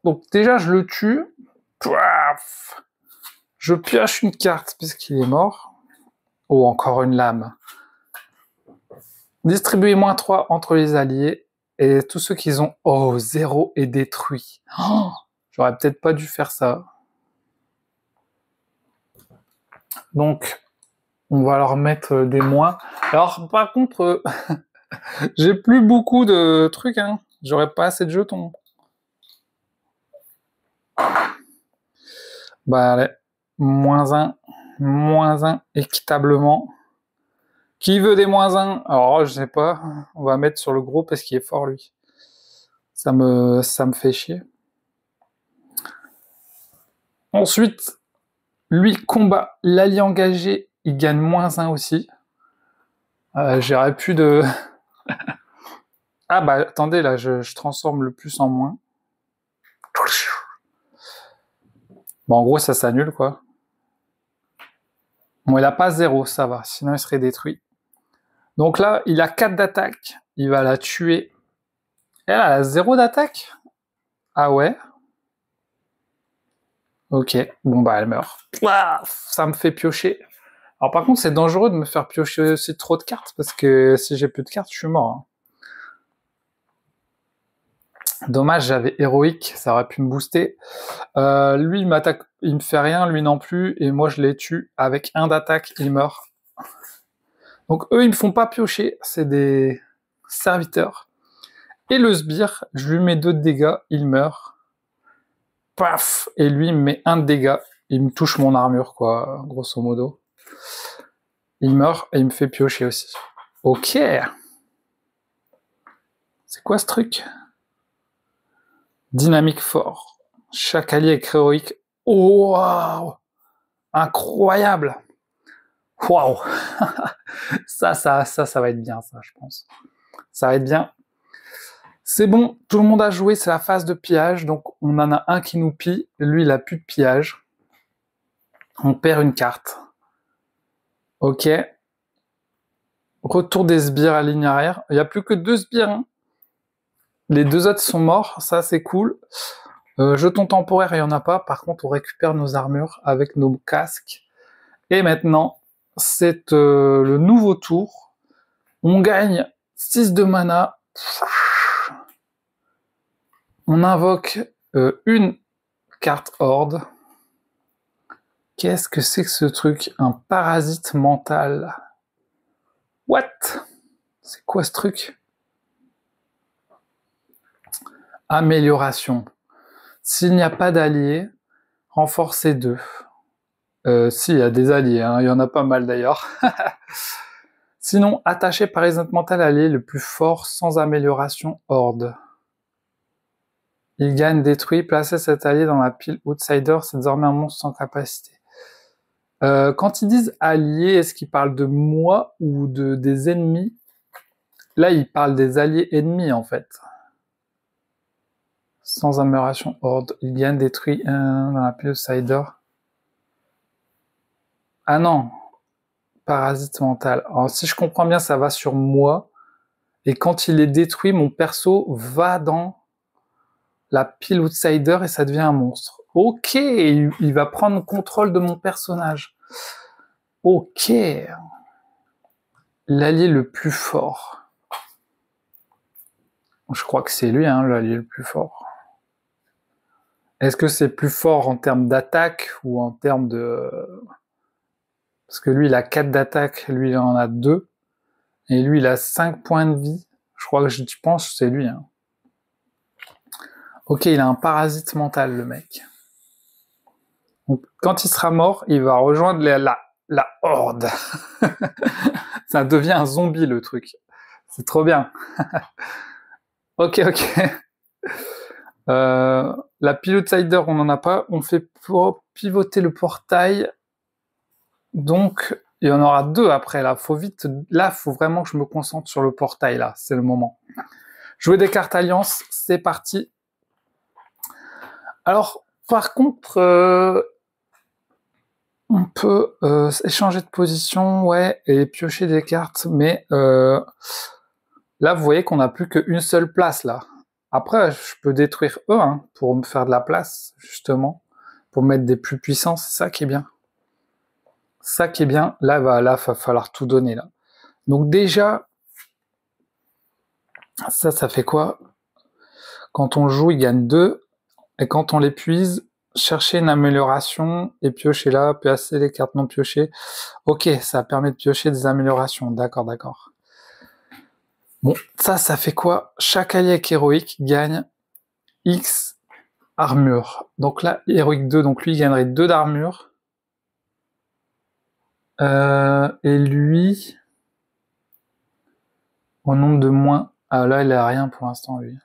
Donc déjà, je le tue. Paf. Je pioche une carte puisqu'il est mort. Oh, encore une lame. Distribuer moins 3 entre les alliés. Et tous ceux qui ont... Oh, 0 est détruit. Oh, j'aurais peut-être pas dû faire ça. Donc, on va leur mettre des moins. Alors, par contre, j'ai plus beaucoup de trucs. Hein. J'aurais pas assez de jetons. Bah, allez. -1. -1 équitablement. Qui veut des -1? Alors, je sais pas. On va mettre sur le gros parce qu'il est fort, lui. Ça me fait chier. Ensuite, lui combat l'allié engagé. Il gagne -1 aussi. J'aurais pu de... Ah bah, attendez, là, je transforme le plus en moins. Bon, en gros, ça s'annule, quoi. Bon, il a pas 0, ça va. Sinon, il serait détruit. Donc là, il a 4 d'attaque. Il va la tuer. Elle a 0 d'attaque? Ah ouais? Ok. Bon, bah, elle meurt. Ça me fait piocher. Alors, par contre, c'est dangereux de me faire piocher aussi trop de cartes, parce que si j'ai plus de cartes, je suis mort. Hein. Dommage, j'avais héroïque, ça aurait pu me booster. Lui, il m'attaque, il me fait rien, lui non plus, et moi, je les tue. Avec 1 d'attaque, il meurt. Donc, eux, ils me font pas piocher, c'est des serviteurs. Et le sbire, je lui mets 2 de dégâts, il meurt. Paf! Et lui, il me met 1 de dégâts. Il me touche mon armure, quoi, grosso modo. Il meurt et il me fait piocher aussi. Ok! C'est quoi ce truc? Dynamique fort. Chaque allié est héroïque. Oh, wow! Incroyable! Waouh! ça va être bien, ça, je pense. Ça va être bien. C'est bon, tout le monde a joué, c'est la phase de pillage, donc on en a un qui nous pille, lui il a plus de pillage. On perd une carte. Ok. Retour des sbires à la ligne arrière. Il n'y a plus que 2 sbires. Hein. Les 2 autres sont morts, ça c'est cool. Jetons temporaires, il n'y en a pas. Par contre, on récupère nos armures avec nos casques. Et maintenant, c'est le nouveau tour. On gagne 6 de mana. On invoque une carte horde. Qu'est-ce que c'est que ce truc? Un parasite mental. What? C'est quoi ce truc? Amélioration. S'il n'y a pas d'alliés, renforcer 2. Si, il y a des alliés, hein, il y en a pas mal d'ailleurs. Sinon, attacher parasite mental à l'allié le plus fort sans amélioration horde. Il gagne détruit, placer cet allié dans la pile outsider, c'est désormais un monstre sans capacité. Quand ils disent alliés, est-ce qu'ils parlent de moi ou des ennemis? Là, ils parlent des alliés ennemis en fait. Sans amélioration horde, il gagne détruit dans la pile outsider. Ah non, parasite mental. Alors si je comprends bien, ça va sur moi. Et quand il est détruit, mon perso va dans la pile outsider et ça devient un monstre. Ok, il va prendre contrôle de mon personnage. Ok. L'allié le plus fort. Je crois que c'est lui, hein, l'allié le plus fort. Est-ce que c'est plus fort en termes d'attaque ou en termes de... Parce que lui, il a 4 d'attaque, lui, il en a 2. Et lui, il a 5 points de vie. Je crois que je pense que c'est lui. Hein. Ok, il a un parasite mental, le mec. Donc, quand il sera mort, il va rejoindre la horde. Ça devient un zombie, le truc. C'est trop bien. Ok. La pile outsider, on n'en a pas. On fait pivoter le portail. Donc, il y en aura 2 après, là. Faut vite... Là, faut vraiment que je me concentre sur le portail, là. C'est le moment. Jouer des cartes alliance, c'est parti. Alors, par contre, on peut échanger de position, ouais, et piocher des cartes, mais là, vous voyez qu'on n'a plus qu'une seule place, là. Après, je peux détruire eux, hein, pour me faire de la place, justement, pour mettre des plus puissants, c'est ça qui est bien. Ça qui est bien, là, va falloir tout donner, là. Donc déjà, ça fait quoi? Quand on joue, il gagne 2, et quand on l'épuise, chercher une amélioration et piocher là, placer les cartes non piochées. Ok, ça permet de piocher des améliorations. D'accord. Bon, ça fait quoi? Chaque allié avec héroïque gagne X armure. Donc là, héroïque 2, donc lui il gagnerait 2 d'armure. Et lui, au nombre de moins... Ah là, il a rien pour l'instant, lui.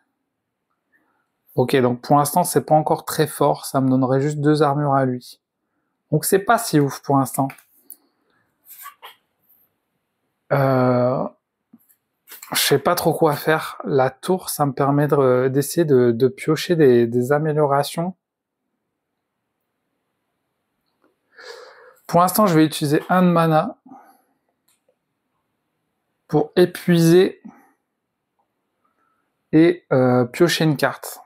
Ok, donc pour l'instant, c'est pas encore très fort. Ça me donnerait juste 2 armures à lui. Donc c'est pas si ouf pour l'instant. Je sais pas trop quoi faire. La tour, ça me permet d'essayer de piocher des améliorations. Pour l'instant, je vais utiliser 1 de mana pour épuiser et piocher une carte.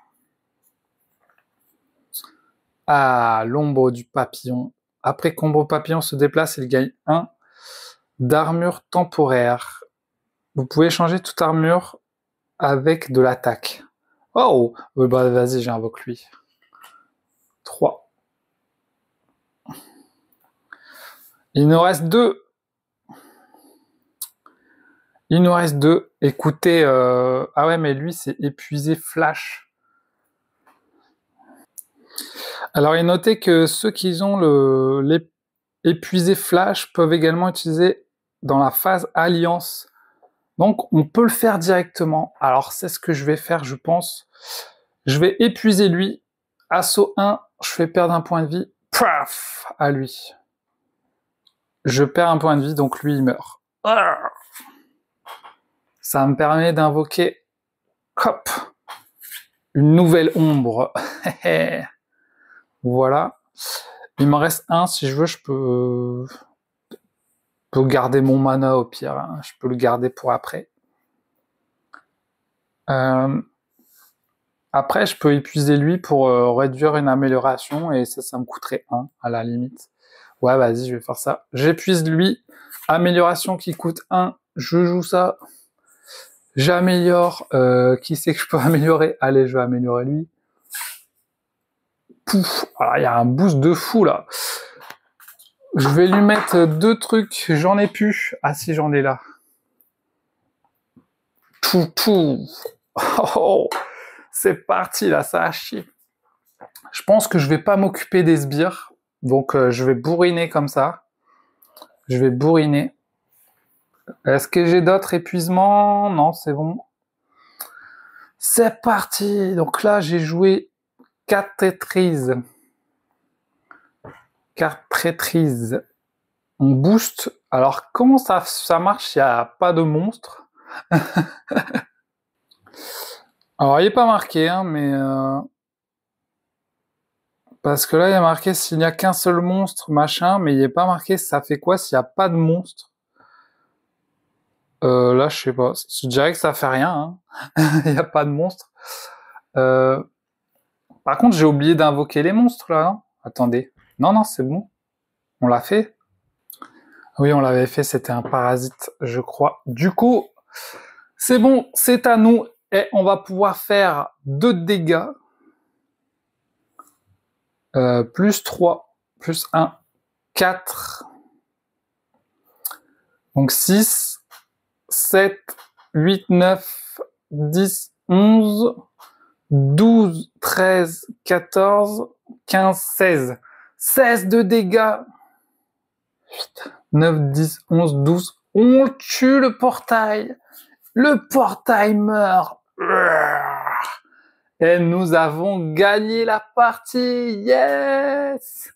Ah, l'ombre du papillon. Après combo papillon se déplace, il gagne 1 d'armure temporaire. Vous pouvez changer toute armure avec de l'attaque. Oh, bah vas-y, j'invoque lui. 3. Il nous reste 2. Il nous reste 2. Écoutez, ah ouais, mais lui, c'est épuisé flash. Alors, il est noté que ceux qui ont l'épuisé flash peuvent également utiliser dans la phase alliance. Donc, on peut le faire directement. Alors, c'est ce que je vais faire, je pense. Je vais épuiser lui. Assaut 1, je fais perdre un point de vie. Paf, à lui. Je perds un point de vie, donc lui, il meurt. Ça me permet d'invoquer, hop, une nouvelle ombre. Voilà. Il m'en reste 1, si je veux, je peux garder mon mana au pire. Hein. Je peux le garder pour après. Après, je peux épuiser lui pour réduire une amélioration et ça me coûterait 1 à la limite. Ouais, vas-y, je vais faire ça. J'épuise lui. Amélioration qui coûte 1. Je joue ça. J'améliore. Qui c'est que je peux améliorer? Allez, je vais améliorer lui. Pouf. Alors, il y a un boost de fou là. Je vais lui mettre 2 trucs, j'en ai plus. Ah si, j'en ai là. Tout. Oh, c'est parti là, ça a chier. Je pense que je vais pas m'occuper des sbires, donc je vais bourriner comme ça. Je vais bourriner. Est-ce que j'ai d'autres épuisements? Non, c'est bon. C'est parti. Donc là, j'ai joué 4 Tetris. 4 Tetris. On booste. Alors, comment ça marche s'il n'y a pas de monstre? Alors, il n'est pas marqué, hein, mais... Parce que là, il y a marqué s'il n'y a qu'un seul monstre, machin, mais il n'est pas marqué ça fait quoi s'il n'y a pas de monstre. Là, je sais pas. Je dirais que ça fait rien, hein. Il n'y a pas de monstre. Par contre, j'ai oublié d'invoquer les monstres, là, non? Attendez. Non, c'est bon. On l'a fait? Oui, on l'avait fait, c'était un parasite, je crois. Du coup, c'est bon, c'est à nous. Et on va pouvoir faire 2 dégâts. Plus 3, plus 1, 4. Donc 6, 7, 8, 9, 10, 11, 12, 13, 14, 15, 16. 16 de dégâts. 8, 9, 10, 11, 12. On tue le portail. Le portail meurt. Et nous avons gagné la partie. Yes!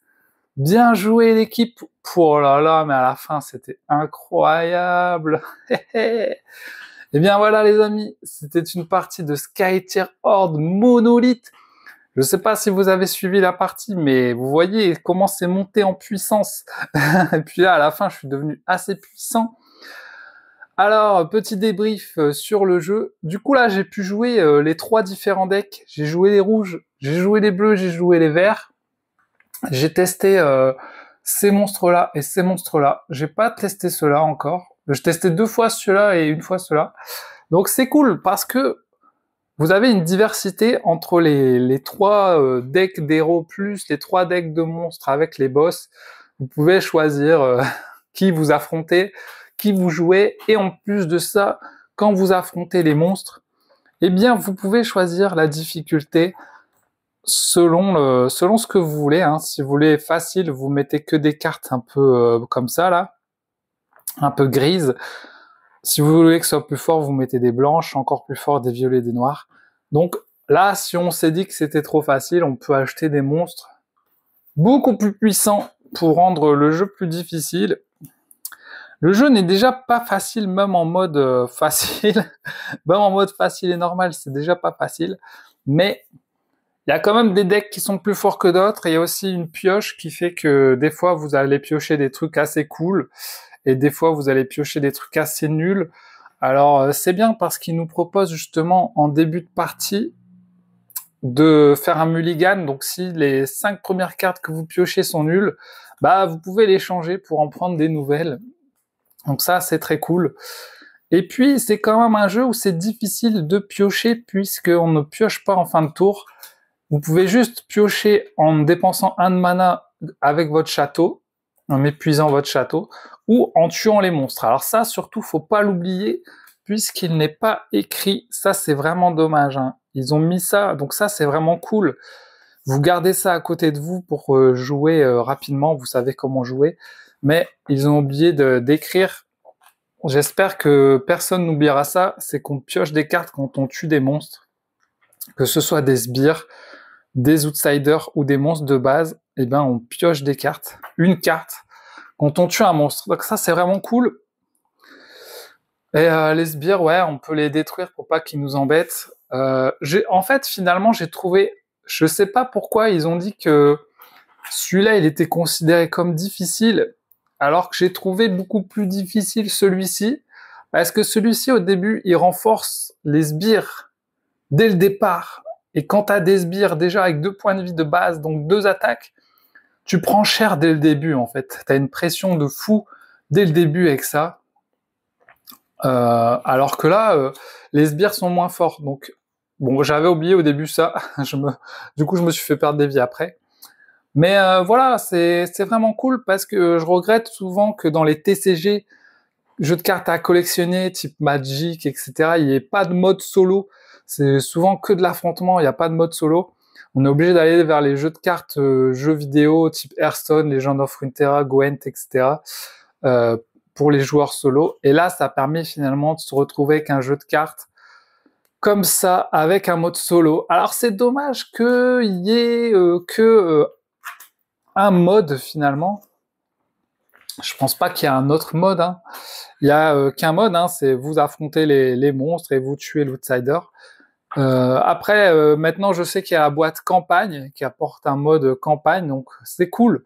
Bien joué l'équipe. Oh là là, mais à la fin, c'était incroyable. Et bien voilà les amis, c'était une partie de Skytier Horde Monolith. Je ne sais pas si vous avez suivi la partie, mais vous voyez comment c'est monté en puissance. Et puis là, à la fin, je suis devenu assez puissant. Alors, petit débrief sur le jeu. Du coup, là, j'ai pu jouer les 3 différents decks. J'ai joué les rouges, j'ai joué les bleus, j'ai joué les verts. J'ai testé ces monstres-là et ces monstres-là. J'ai pas testé ceux-là encore. J'ai testé 2 fois celui-là et 1 fois ceux-là. Donc, c'est cool parce que vous avez une diversité entre les 3 decks d'héros plus les 3 decks de monstres avec les boss. Vous pouvez choisir qui vous affrontez, qui vous jouez, et en plus de ça, quand vous affrontez les monstres, eh bien, vous pouvez choisir la difficulté selon ce que vous voulez. Hein. Si vous voulez facile, vous mettez que des cartes un peu comme ça, là, un peu grises. Si vous voulez que ce soit plus fort, vous mettez des blanches, encore plus fort, des violets, des noirs. Donc là, si on s'est dit que c'était trop facile, on peut acheter des monstres beaucoup plus puissants pour rendre le jeu plus difficile. Le jeu n'est déjà pas facile, même en mode facile. Même en mode facile et normal, c'est déjà pas facile. Mais il y a quand même des decks qui sont plus forts que d'autres. Et il y a aussi une pioche qui fait que des fois, vous allez piocher des trucs assez cool. Et des fois, vous allez piocher des trucs assez nuls. Alors, c'est bien parce qu'il nous propose justement, en début de partie, de faire un mulligan. Donc, si les 5 premières cartes que vous piochez sont nulles, bah, vous pouvez les changer pour en prendre des nouvelles. Donc ça, c'est très cool. Et puis, c'est quand même un jeu où c'est difficile de piocher puisqu'on ne pioche pas en fin de tour. Vous pouvez juste piocher en dépensant 1 de mana avec votre château, en épuisant votre château, ou en tuant les monstres. Alors ça, surtout, faut pas l'oublier, puisqu'il n'est pas écrit. Ça, c'est vraiment dommage. Hein. Ils ont mis ça, donc ça, c'est vraiment cool. Vous gardez ça à côté de vous pour jouer rapidement, vous savez comment jouer. Mais ils ont oublié d'écrire. J'espère que personne n'oubliera ça, c'est qu'on pioche des cartes quand on tue des monstres. Que ce soit des sbires, des outsiders ou des monstres de base, eh ben on pioche des cartes. Une carte quand on tue un monstre. Donc ça, c'est vraiment cool. Et les sbires, ouais, on peut les détruire pour pas qu'ils nous embêtent. En fait, finalement, j'ai trouvé... Je sais pas pourquoi ils ont dit que celui-là, il était considéré comme difficile, alors que j'ai trouvé beaucoup plus difficile celui-ci, parce que celui-ci, au début, il renforce les sbires dès le départ. Et quand t'as des sbires déjà avec 2 points de vie de base, donc 2 attaques, tu prends cher dès le début, en fait. T'as une pression de fou dès le début avec ça. Alors que là, les sbires sont moins forts. Donc, bon, j'avais oublié au début ça. Du coup, je me suis fait perdre des vies après. Mais voilà, c'est vraiment cool parce que je regrette souvent que dans les TCG, jeux de cartes à collectionner, type Magic, etc., il n'y ait pas de mode solo. C'est souvent que de l'affrontement, il n'y a pas de mode solo. On est obligé d'aller vers les jeux de cartes, jeux vidéo, type Hearthstone, Legend of Runeterra, Gwent, etc., euh, pour les joueurs solo. Et là, ça permet finalement de se retrouver avec un jeu de cartes comme ça, avec un mode solo. Alors, c'est dommage qu'il y ait un mode, finalement. Je pense pas qu'il y a un autre mode, hein. Il y a qu'un mode, hein, c'est vous affrontez les monstres et vous tuez l'outsider. Après, maintenant, je sais qu'il y a la boîte campagne qui apporte un mode campagne, donc c'est cool.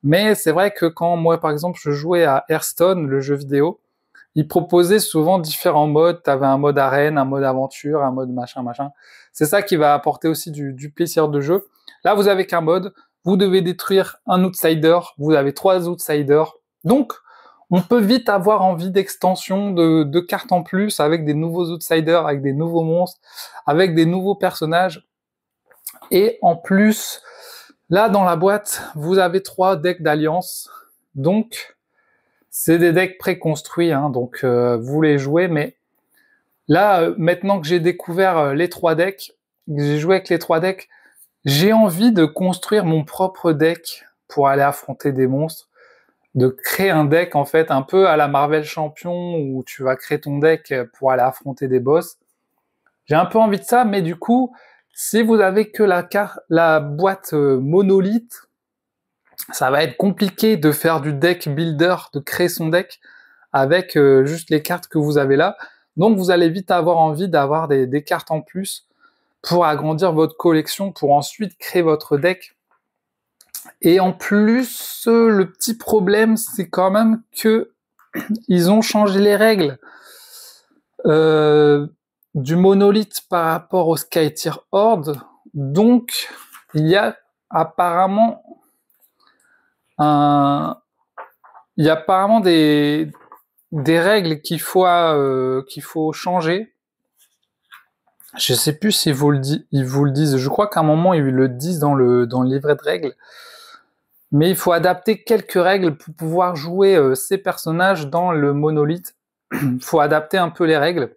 Mais c'est vrai que quand moi, par exemple, je jouais à Hearthstone, le jeu vidéo, ils proposaient souvent différents modes. T'avais un mode arène, un mode aventure, un mode machin, machin. C'est ça qui va apporter aussi du plaisir de jeu. Là, vous avez qu'un mode. Vous devez détruire un outsider. Vous avez 3 outsiders. Donc, on peut vite avoir envie d'extension de cartes en plus avec des nouveaux outsiders, avec des nouveaux monstres, avec des nouveaux personnages. Et en plus, là, dans la boîte, vous avez 3 decks d'alliance. Donc, c'est des decks préconstruits, hein, donc vous les jouez, mais là, maintenant que j'ai découvert les 3 decks, que j'ai joué avec les 3 decks, j'ai envie de construire mon propre deck pour aller affronter des monstres, de créer un deck en fait un peu à la Marvel Champion où tu vas créer ton deck pour aller affronter des boss. J'ai un peu envie de ça, mais du coup, si vous avez que la boîte monolithe, ça va être compliqué de faire du deck builder, de créer son deck avec juste les cartes que vous avez là. Donc vous allez vite avoir envie d'avoir des cartes en plus pour agrandir votre collection, pour ensuite créer votre deck. Et en plus, le petit problème, c'est quand même que ils ont changé les règles du monolithe par rapport au Skytier Horde. Donc, il y a apparemment des règles qu'il faut changer. Je sais plus si ils vous le disent. Je crois qu'à un moment ils le disent dans le livret de règles. Mais il faut adapter quelques règles pour pouvoir jouer ces personnages dans le monolithe. Il faut adapter un peu les règles.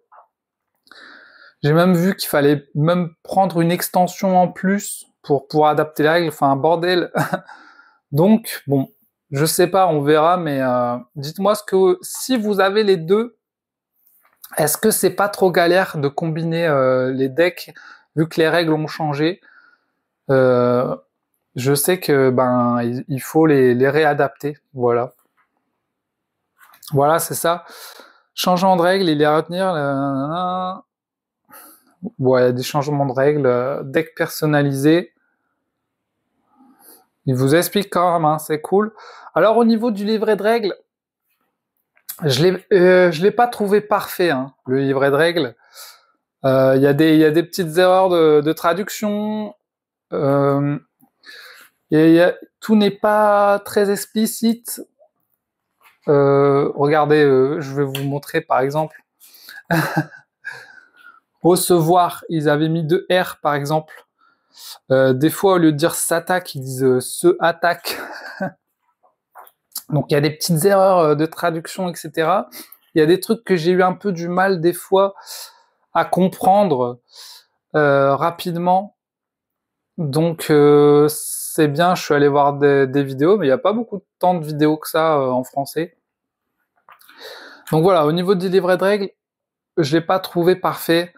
J'ai même vu qu'il fallait même prendre une extension en plus pour pouvoir adapter les règles. Enfin, un bordel. Donc, bon, je sais pas, on verra, mais dites-moi si vous avez les deux, est-ce que c'est pas trop galère de combiner les decks vu que les règles ont changé? Je sais que il faut les réadapter, voilà. Voilà, c'est ça. Changement de règles, il y a à retenir. Bon, il y a des changements de règles. Deck personnalisé. Il vous explique quand même, hein, c'est cool. Alors au niveau du livret de règles, je l'ai pas trouvé parfait, hein, le livret de règles. Il y a des petites erreurs de traduction. Tout n'est pas très explicite. Regardez, je vais vous montrer par exemple. Recevoir, ils avaient mis 2 R par exemple. Des fois, au lieu de dire s'attaque, ils disent se attaque. Donc il y a des petites erreurs de traduction, etc. Il y a des trucs que j'ai eu un peu du mal des fois à comprendre rapidement. Donc c'est bien, je suis allé voir des vidéos, mais il n'y a pas beaucoup de temps de vidéos que ça en français. Donc voilà, au niveau du livret de règles, je l'ai pas trouvé parfait.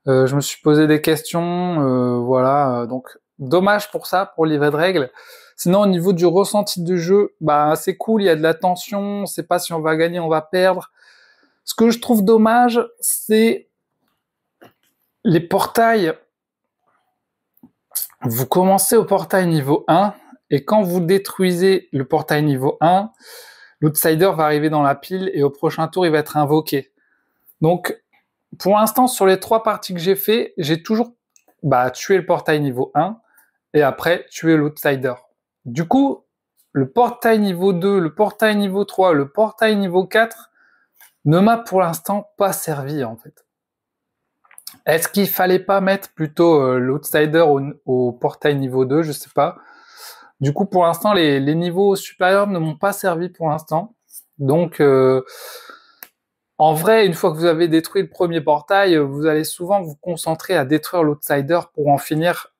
Je me suis posé des questions, voilà. Donc dommage pour ça, pour le livret de règles. Sinon, au niveau du ressenti du jeu, c'est cool, il y a de la tension, on sait pas si on va gagner, on va perdre. Ce que je trouve dommage, c'est les portails. Vous commencez au portail niveau 1, et quand vous détruisez le portail niveau 1, l'outsider va arriver dans la pile, et au prochain tour, il va être invoqué. Donc, pour l'instant, sur les 3 parties que j'ai fait, j'ai toujours tué le portail niveau 1, et après, tué l'outsider. Du coup, le portail niveau 2, le portail niveau 3, le portail niveau 4 ne m'a pour l'instant pas servi, en fait. Est-ce qu'il fallait pas mettre plutôt l'outsider au portail niveau 2? Je sais pas. Du coup, pour l'instant, les niveaux supérieurs ne m'ont pas servi pour l'instant. Donc, en vrai, une fois que vous avez détruit le premier portail, vous allez souvent vous concentrer à détruire l'outsider pour en finir,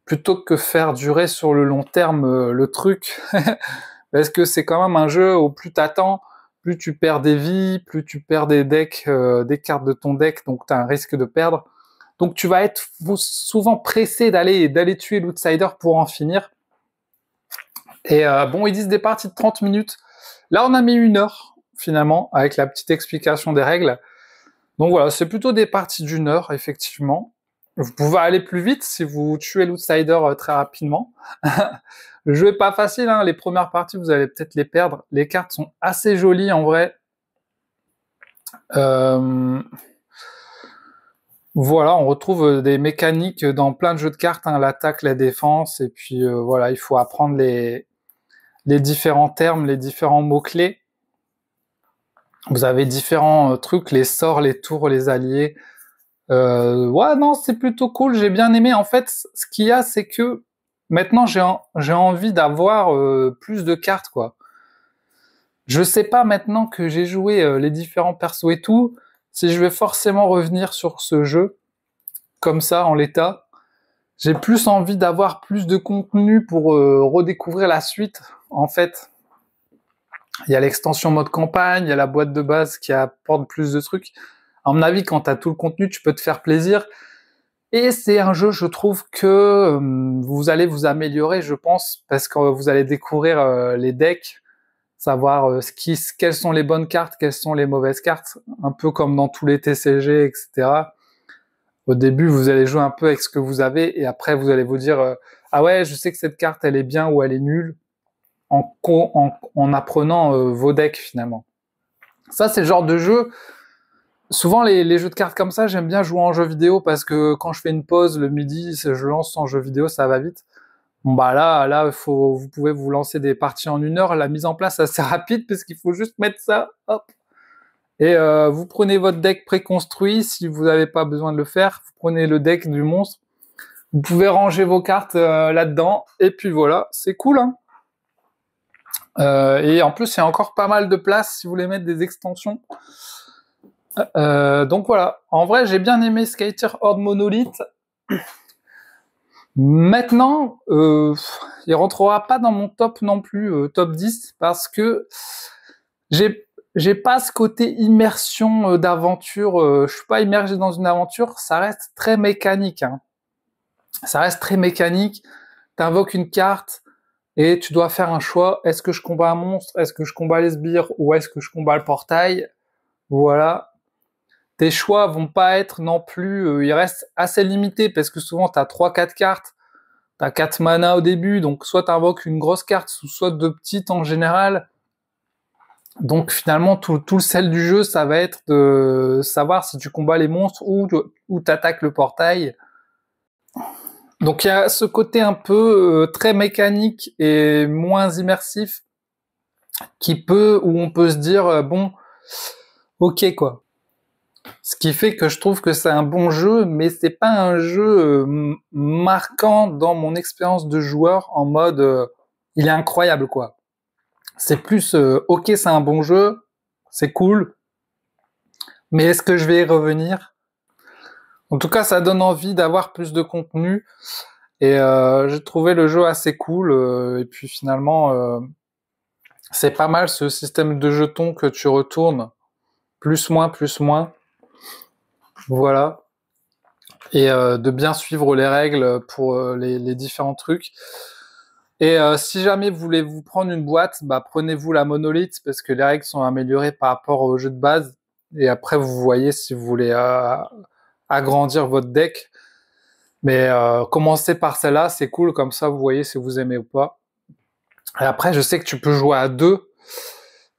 plutôt que faire durer sur le long terme le truc. Parce que c'est quand même un jeu où plus t'attends, plus tu perds des vies, plus tu perds des decks, des cartes de ton deck, donc tu as un risque de perdre. Donc tu vas être souvent pressé d'aller tuer l'outsider pour en finir. Et bon, ils disent des parties de 30 minutes. Là, on a mis 1 heure, finalement, avec la petite explication des règles. Donc voilà, c'est plutôt des parties d'1 heure, effectivement. Vous pouvez aller plus vite si vous tuez l'outsider très rapidement. Le jeu est pas facile, hein. Les premières parties, vous allez peut-être les perdre. Les cartes sont assez jolies, en vrai. Voilà, on retrouve des mécaniques dans plein de jeux de cartes, hein, l'attaque, la défense, et puis voilà, il faut apprendre les différents termes, les différents mots-clés. Vous avez différents trucs, les sorts, les tours, les alliés. Ouais, non, c'est plutôt cool, j'ai bien aimé. En fait, ce qu'il y a, c'est que maintenant, j'ai envie d'avoir plus de cartes, quoi. Je sais pas, maintenant que j'ai joué les différents persos et tout, si je vais forcément revenir sur ce jeu, comme ça, en l'état. J'ai plus envie d'avoir plus de contenu pour redécouvrir la suite, en fait. Il y a l'extension mode campagne, il y a la boîte de base qui apporte plus de trucs. À mon avis, quand tu as tout le contenu, tu peux te faire plaisir. Et c'est un jeu, je trouve, que vous allez vous améliorer, je pense, parce que vous allez découvrir les decks, savoir quelles sont les bonnes cartes, quelles sont les mauvaises cartes, un peu comme dans tous les TCG, etc. Au début, vous allez jouer un peu avec ce que vous avez, et après, vous allez vous dire ah ouais, je sais que cette carte, elle est bien ou elle est nulle, en apprenant vos decks, finalement. Ça, c'est le genre de jeu. Souvent, les jeux de cartes comme ça, j'aime bien jouer en jeu vidéo parce que quand je fais une pause le midi, je lance en jeu vidéo, ça va vite. Bon bah là, vous pouvez vous lancer des parties en 1 heure. La mise en place c'est assez rapide parce qu'il faut juste mettre ça, hop. Et vous prenez votre deck préconstruit si vous n'avez pas besoin de le faire. Vous prenez le deck du monstre. Vous pouvez ranger vos cartes là-dedans. Et puis voilà, c'est cool, hein. Et en plus, il y a encore pas mal de place si vous voulez mettre des extensions. Donc voilà, en vrai j'ai bien aimé Skater Horde Monolith. Maintenant, il rentrera pas dans mon top non plus, top 10, parce que j'ai pas ce côté immersion d'aventure, je suis pas immergé dans une aventure, ça reste très mécanique, hein. Ça reste très mécanique, t'invoques une carte et tu dois faire un choix, est-ce que je combats un monstre, est-ce que je combats les sbires ou est-ce que je combats le portail? Voilà. Tes choix vont pas être non plus, ils restent assez limités parce que souvent t'as 3-4 cartes, t'as 4 mana au début, donc soit t'invoques une grosse carte, soit 2 petites en général. Donc finalement tout le sel du jeu, ça va être de savoir si tu combats les monstres ou t'attaques le portail. Donc il y a ce côté un peu très mécanique et moins immersif où on peut se dire bon, ok quoi. Ce qui fait que je trouve que c'est un bon jeu, mais c'est pas un jeu marquant dans mon expérience de joueur en mode il est incroyable quoi. C'est plus ok, c'est un bon jeu, c'est cool, mais est-ce que je vais y revenir? En tout cas, ça donne envie d'avoir plus de contenu et j'ai trouvé le jeu assez cool et puis finalement c'est pas mal ce système de jetons que tu retournes plus moins. Voilà. Et de bien suivre les règles pour les différents trucs. Et si jamais vous voulez vous prendre une boîte, bah prenez-vous la monolithe parce que les règles sont améliorées par rapport au jeu de base. Et après, vous voyez si vous voulez agrandir votre deck. Mais commencez par celle-là, c'est cool, comme ça vous voyez si vous aimez ou pas. Et après, je sais que tu peux jouer à deux.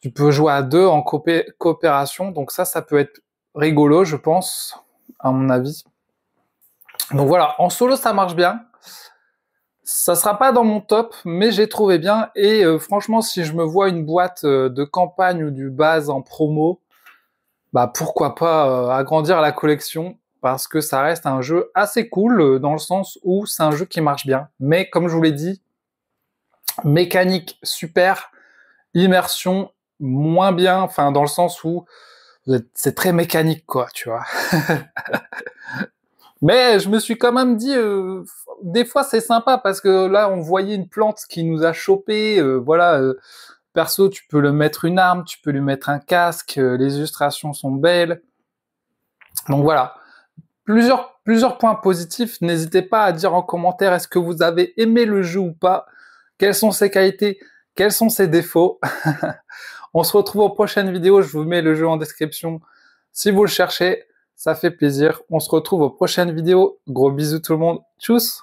Tu peux jouer à deux en coopération, donc ça peut être rigolo, je pense, à mon avis. Donc voilà, en solo ça marche bien. Ça sera pas dans mon top, mais j'ai trouvé bien. Et franchement, si je me vois une boîte de campagne ou du base en promo, bah pourquoi pas agrandir la collection, parce que ça reste un jeu assez cool dans le sens où c'est un jeu qui marche bien. Mais comme je vous l'ai dit, Mécanique, super. Immersion, moins bien, enfin, dans le sens où c'est très mécanique, quoi, tu vois. Mais je me suis quand même dit, des fois c'est sympa parce que là on voyait une plante qui nous a chopé, voilà. Perso, tu peux le mettre une arme, tu peux lui mettre un casque, les illustrations sont belles. Donc voilà, plusieurs points positifs. N'hésitez pas à dire en commentaire est-ce que vous avez aimé le jeu ou pas, quelles sont ses qualités, quels sont ses défauts. On se retrouve aux prochaines vidéos, je vous mets le jeu en description si vous le cherchez, ça fait plaisir. On se retrouve aux prochaines vidéos. Gros bisous tout le monde, tchuss!